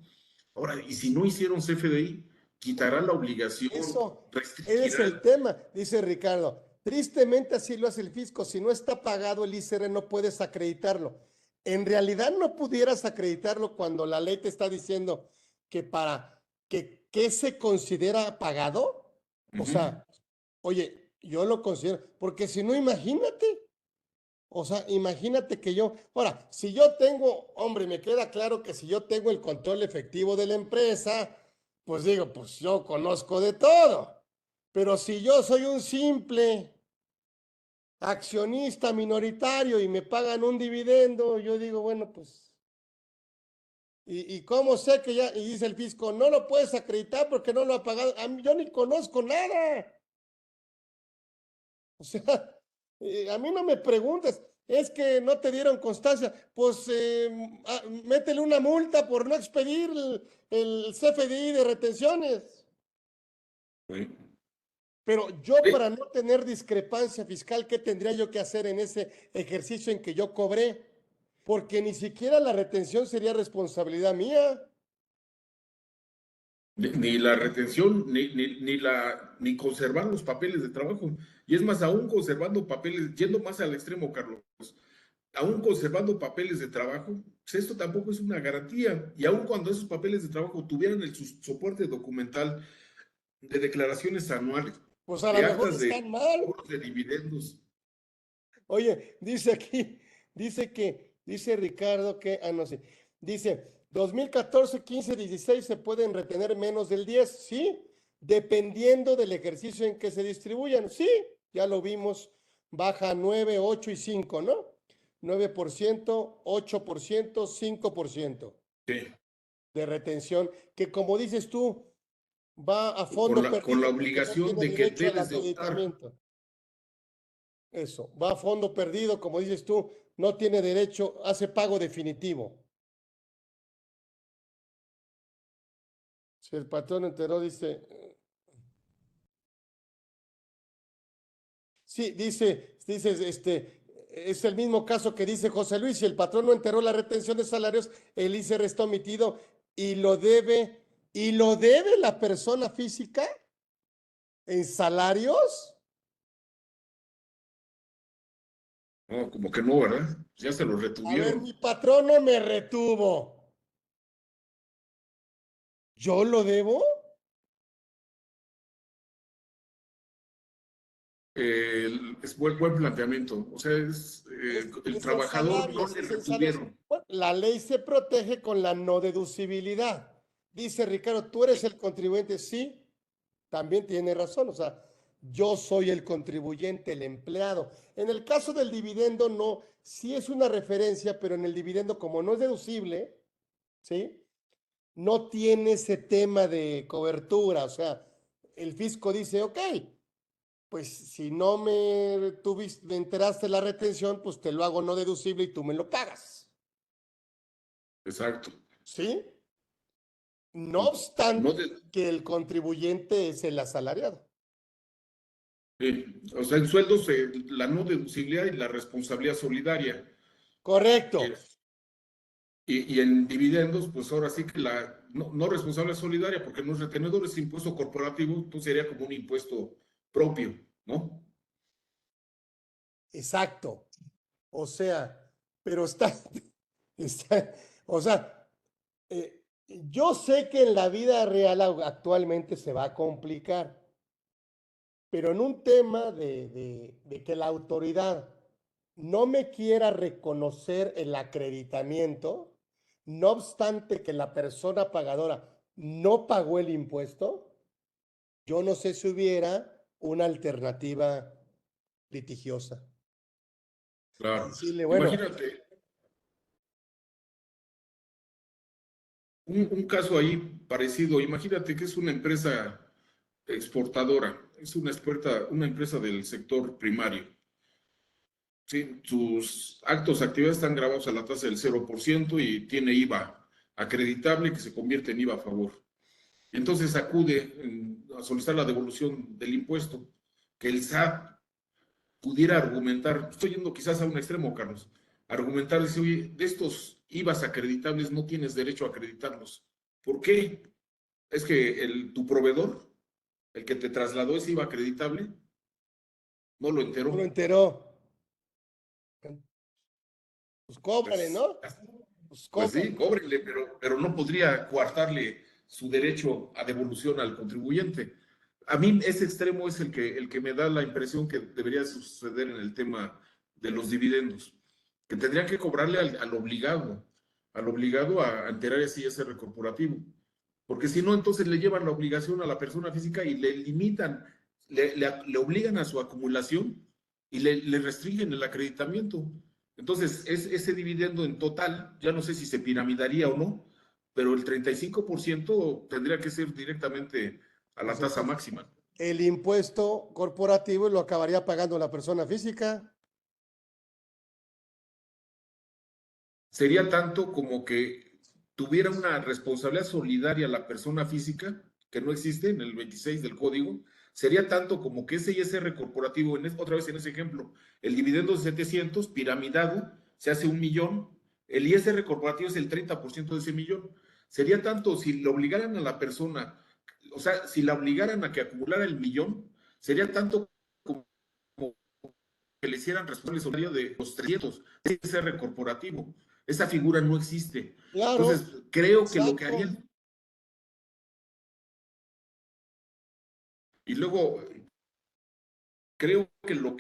Ahora, y si no hicieron CFDI, quitará la obligación, Eso es restringirá. el tema, dice Ricardo. Tristemente así lo hace el fisco. Si no está pagado el ICR, no puedes acreditarlo. En realidad no pudieras acreditarlo cuando la ley te está diciendo que para que ¿qué se considera pagado? O sea, oye, yo lo considero, porque si no, imagínate. O sea, imagínate que yo, ahora, si yo tengo, hombre, me queda claro que si yo tengo el control efectivo de la empresa, pues digo, pues yo conozco de todo. Pero si yo soy un simple accionista minoritario y me pagan un dividendo, yo digo, bueno, pues, ¿y cómo sé que ya? Y dice el fisco, no lo puedes acreditar porque no lo ha pagado. Yo ni conozco nada. O sea, a mí no me preguntes, es que no te dieron constancia, pues métele una multa por no expedir el CFDI de retenciones. Sí. Pero yo Sí. para no tener discrepancia fiscal, ¿qué tendría yo que hacer en ese ejercicio en que yo cobré? Porque ni siquiera la retención sería responsabilidad mía. Ni la retención, ni conservar los papeles de trabajo. Y es más, aún conservando papeles, yendo más al extremo, Carlos, aún conservando papeles de trabajo, pues esto tampoco es una garantía. Y aún cuando esos papeles de trabajo tuvieran el soporte documental de declaraciones anuales, Pues a lo de mejor actas de están mal. cobros de dividendos, Oye, dice aquí, dice Ricardo que, no sé, dice, 2014, 15, 16 se pueden retener menos del 10, ¿sí? Dependiendo del ejercicio en que se distribuyan, sí, ya lo vimos, baja 9, 8 y 5, ¿no? 9%, 8%, 5% Sí. de retención, que como dices tú, va a Con fondo con la perdido porque no obligación tiene de que derecho al debes de optar. acreditamiento. Eso, va a fondo perdido, como dices tú, no tiene derecho, hace pago definitivo. Si el patrón enteró, dice, sí, es el mismo caso que dice José Luis, si el patrón no enteró la retención de salarios, el ISR está omitido y lo debe la persona física en salarios. No, como que no, ¿verdad? Ya se lo A ver, mi retuvieron. patrón no me retuvo. ¿Yo lo debo? Es buen planteamiento. O sea, el Es en trabajador no salarios, le es en salarios. retuvieron. Bueno, la ley se protege con la no deducibilidad. Dice Ricardo, tú eres el contribuyente, sí, también tiene razón, o sea, yo soy el contribuyente, el empleado. En el caso del dividendo, no, sí es una referencia, pero en el dividendo, como no es deducible, ¿sí? No tiene ese tema de cobertura, o sea, el fisco dice, ok, pues si no me enteraste la retención, pues te lo hago no deducible y tú me lo pagas, Exacto. ¿sí? No obstante No de- que el contribuyente es el asalariado. o sea, en sueldos, la no deducibilidad y la responsabilidad solidaria. Correcto, Eh, y en dividendos, pues ahora sí que la no responsabilidad solidaria, porque no es retenedor, es impuesto corporativo, pues sería como un impuesto propio, ¿no? exacto. O sea, pero está, o sea, yo sé que en la vida real actualmente se va a complicar, pero en un tema de que la autoridad no me quiera reconocer el acreditamiento, no obstante que la persona pagadora no pagó el impuesto, yo no sé si hubiera una alternativa litigiosa. A Claro. decirle, bueno, Imagínate, un caso ahí parecido, imagínate que es una empresa exportadora, es una empresa del sector primario. Sí, sus actos, actividades están grabados a la tasa del 0% y tiene IVA acreditable que se convierte en IVA a favor. Y entonces acude a solicitar la devolución del impuesto, que el SAT pudiera argumentar, estoy yendo quizás a un extremo, Carlos, argumentar, dice, oye, de estos IVAs acreditables no tienes derecho a acreditarlos. ¿Por qué? Es que tu proveedor, el que te trasladó ese IVA acreditable, no lo no lo enteró. enteró. Pues cóbrale, Pues ¿no? Pues Pues sí, cóbrale. cóbrenle, pero no podría coartarle su derecho a devolución al contribuyente. A mí ese extremo es el que me da la impresión que debería suceder en el tema de los dividendos, que tendrían que cobrarle al obligado a enterar ese ISR corporativo, porque si no, entonces le llevan la obligación a la persona física y le limitan, le obligan a su acumulación y le restringen el acreditamiento. Entonces, ese dividendo en total, ya no sé si se piramidaría o no, pero el 35% tendría que ser directamente a la Pues tasa entonces, máxima. el impuesto corporativo lo acabaría pagando la persona física. Sería tanto como que tuviera una responsabilidad solidaria la persona física, que no existe en el 26 del código, sería tanto como que ese ISR corporativo, otra vez en ese ejemplo, el dividendo es 700, piramidado, se hace 1 millón, el ISR corporativo es el 30% de ese millón. Sería tanto si le obligaran a la persona, o sea, si la obligaran a que acumulara el millón, sería tanto como que le hicieran responsable solidario de los 300 ISR corporativo. Esa figura no existe. Entonces, Claro, creo que lo que exacto. harían, y luego creo que lo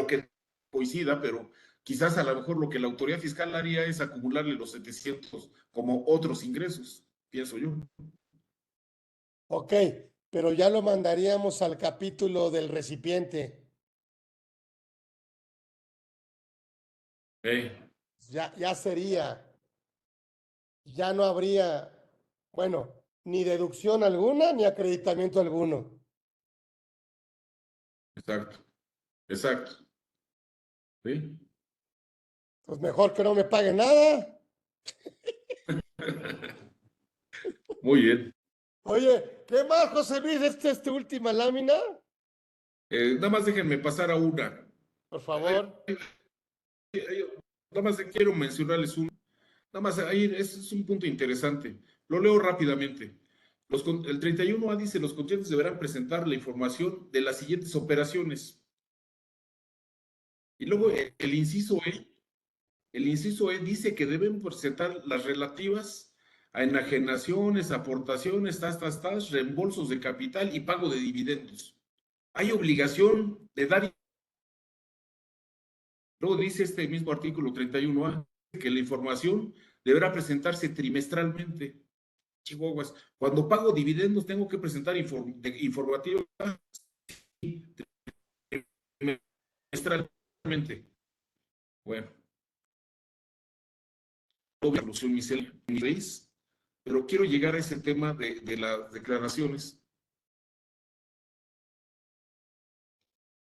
que coincida, pero quizás a lo mejor lo que la autoridad fiscal haría es acumularle los 700 como otros ingresos, pienso yo. Ok, pero ya lo mandaríamos al capítulo del recipiente. Eh, Ya sería, ya no habría, bueno, ni deducción alguna ni acreditamiento alguno. exacto, exacto. ¿Sí? Pues mejor que no me pague nada. Muy bien. Oye, ¿qué más, José Luis? ¿Esta es tu última lámina? Nada más déjenme pasar a una. Por favor. Nada más quiero mencionarles un, nada más ahí es un punto interesante. Lo leo rápidamente. El 31A dice, los contribuyentes deberán presentar la información de las siguientes operaciones. Y luego el inciso E dice que deben presentar las relativas a enajenaciones, aportaciones, reembolsos de capital y pago de dividendos. Hay obligación de dar. Luego dice este mismo artículo 31A que la información deberá presentarse trimestralmente. Chihuahuas, cuando pago dividendos tengo que presentar informativa trimestralmente. Bueno, solución pero quiero llegar a ese tema de las declaraciones,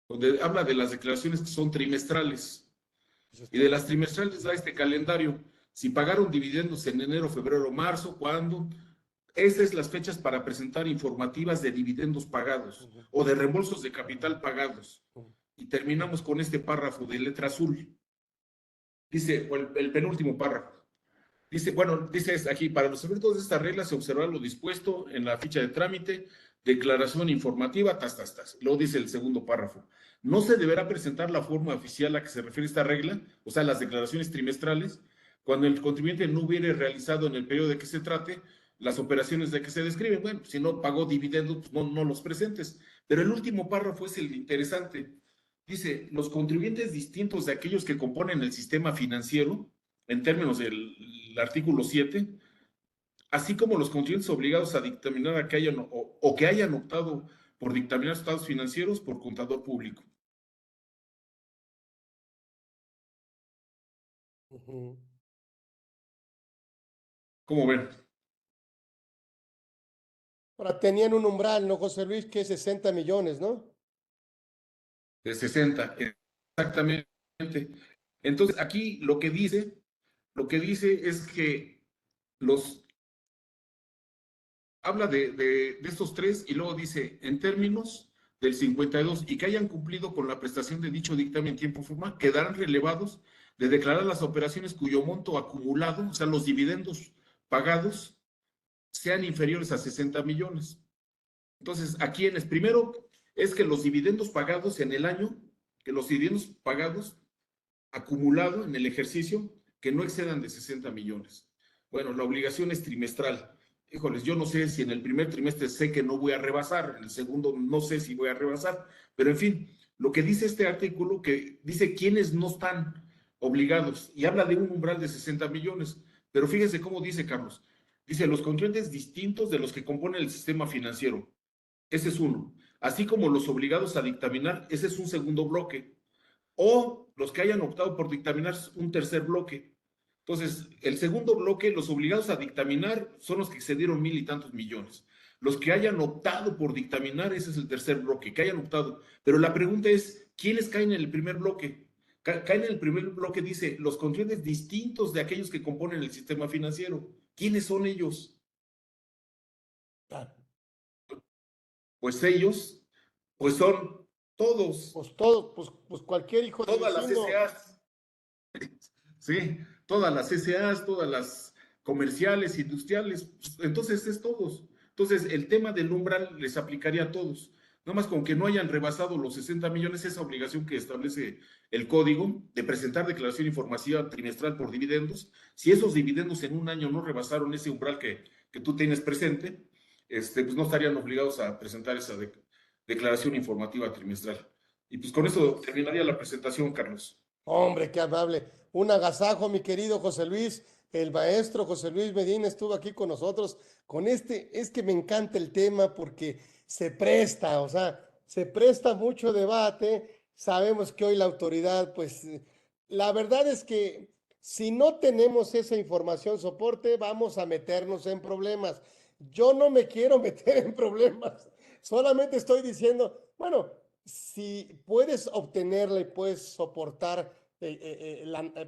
donde habla de las declaraciones que son trimestrales. Y de las trimestrales da este calendario. Si pagaron dividendos en enero, febrero, marzo, ¿cuándo? Esas son las fechas para presentar informativas de dividendos pagados o de reembolsos de capital pagados. Y terminamos con este párrafo de letra azul. Dice, el penúltimo párrafo. Dice, bueno, dice aquí, para los efectos de esta regla se observará lo dispuesto en la ficha de trámite, declaración informativa, Luego dice el segundo párrafo. No se deberá presentar la forma oficial a que se refiere esta regla, o sea, las declaraciones trimestrales, cuando el contribuyente no hubiere realizado en el periodo de que se trate las operaciones de que se describen. Bueno, si no pagó dividendos, pues no los presentes. Pero el último párrafo es el interesante. Dice, los contribuyentes distintos de aquellos que componen el sistema financiero, en términos del artículo 7, así como los contribuyentes obligados a dictaminar a que hayan o que hayan optado por dictaminar estados financieros por contador público. ¿Cómo ven? Ahora tenían un umbral, ¿no, José Luis? Que es 60 millones, ¿no? De 60, exactamente. Entonces, aquí lo que dice es que los habla de estos tres y luego dice, en términos del 52 y que hayan cumplido con la prestación de dicho dictamen en tiempo formal, quedarán relevados de declarar las operaciones cuyo monto acumulado, o sea, los dividendos pagados, sean inferiores a 60 millones. Entonces, aquí en el primero es que los dividendos pagados en el año, que los dividendos pagados acumulado en el ejercicio, que no excedan de 60 millones. Bueno, la obligación es trimestral. Híjoles, yo no sé si en el primer trimestre sé que no voy a rebasar, en el segundo no sé si voy a rebasar, pero en fin, lo que dice este artículo, que dice quiénes no están obligados, y habla de un umbral de 60 millones, pero fíjense cómo dice Carlos, dice los contribuyentes distintos de los que componen el sistema financiero, ese es uno, así como los obligados a dictaminar, ese es un segundo bloque, o los que hayan optado por dictaminar un tercer bloque. Entonces, el segundo bloque, los obligados a dictaminar son los que excedieron 1,000 y tantos millones. Los que hayan optado por dictaminar, ese es el tercer bloque, que hayan optado. Pero la pregunta es, ¿quiénes caen en el primer bloque? Caen en el primer bloque, dice, los contribuyentes distintos de aquellos que componen el sistema financiero. ¿Quiénes son ellos? Pues ellos, pues son todos, Pues todo, pues cualquier hijo de todas las vecino. SAs. Sí, todas las SAs, todas las comerciales, industriales, entonces es todos. Entonces, el tema del umbral les aplicaría a todos. Nada más con que no hayan rebasado los 60 millones, esa obligación que establece el código de presentar declaración informativa trimestral por dividendos. Si esos dividendos en un año no rebasaron ese umbral que tú tienes presente, pues no estarían obligados a presentar esa declaración informativa trimestral. Y pues con eso terminaría la presentación, Carlos. Hombre, qué amable. Un agasajo, mi querido José Luis. El maestro José Luis Medina estuvo aquí con nosotros. Con es que me encanta el tema porque se presta, o sea, se presta mucho debate. Sabemos que hoy la autoridad, pues, la verdad es que si no tenemos esa información soporte, vamos a meternos en problemas. Yo no me quiero meter en problemas. Solamente estoy diciendo, bueno, si puedes obtenerla y puedes soportar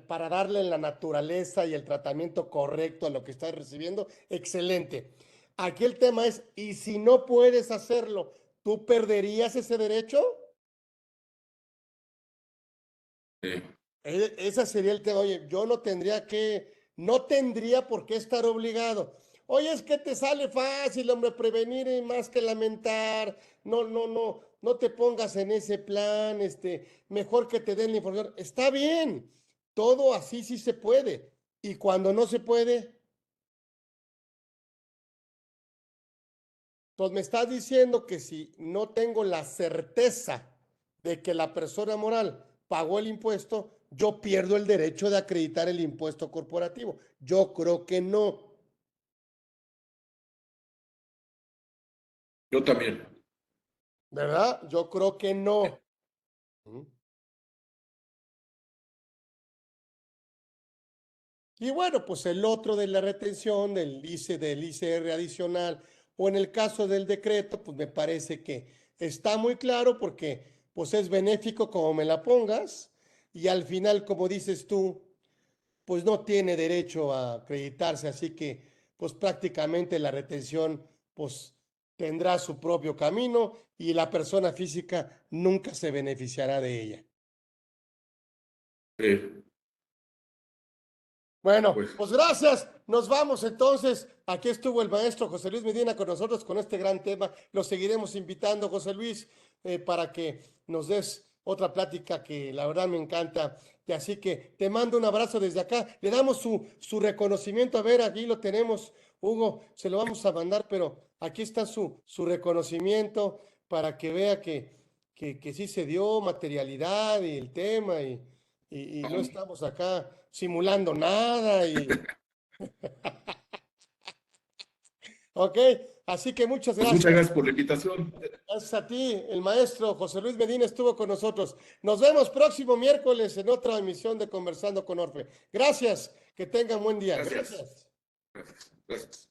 para darle la naturaleza y el tratamiento correcto a lo que estás recibiendo, excelente. Aquí el tema es, ¿y si no puedes hacerlo, tú perderías ese derecho? Eh, Ese sería el tema. Oye, yo no tendría por qué estar obligado. Oye, es que te sale fácil, hombre, prevenir y más que lamentar. No te pongas en ese plan, mejor que te den la información. Está bien, todo así sí se puede. Y cuando no se puede, pues me estás diciendo que si no tengo la certeza de que la persona moral pagó el impuesto, yo pierdo el derecho de acreditar el impuesto corporativo. Yo creo que no, yo también. ¿verdad? Yo creo que no. Y bueno, pues el otro de la retención del ICR adicional o en el caso del decreto, pues me parece que está muy claro porque pues es benéfico como me la pongas y al final, como dices tú, pues no tiene derecho a acreditarse, así que pues prácticamente la retención pues tendrá su propio camino y la persona física nunca se beneficiará de ella. Eh, Bueno, pues pues gracias. Nos vamos entonces. Aquí estuvo el maestro José Luis Medina con nosotros con este gran tema. Lo seguiremos invitando, José Luis, para que nos des otra plática que la verdad me encanta. Y así que te mando un abrazo desde acá. Le damos su reconocimiento. A ver, aquí lo tenemos, Hugo. Se lo vamos a mandar, pero aquí está su reconocimiento para que vea que sí se dio materialidad y el tema y no estamos acá simulando nada ok, así que muchas pues muchas gracias. gracias por la invitación. Gracias a ti, el maestro José Luis Medina estuvo con nosotros. Nos vemos próximo miércoles en otra emisión de Conversando con Orfe. Gracias, que tengan buen día. Gracias. Gracias. Gracias. Gracias.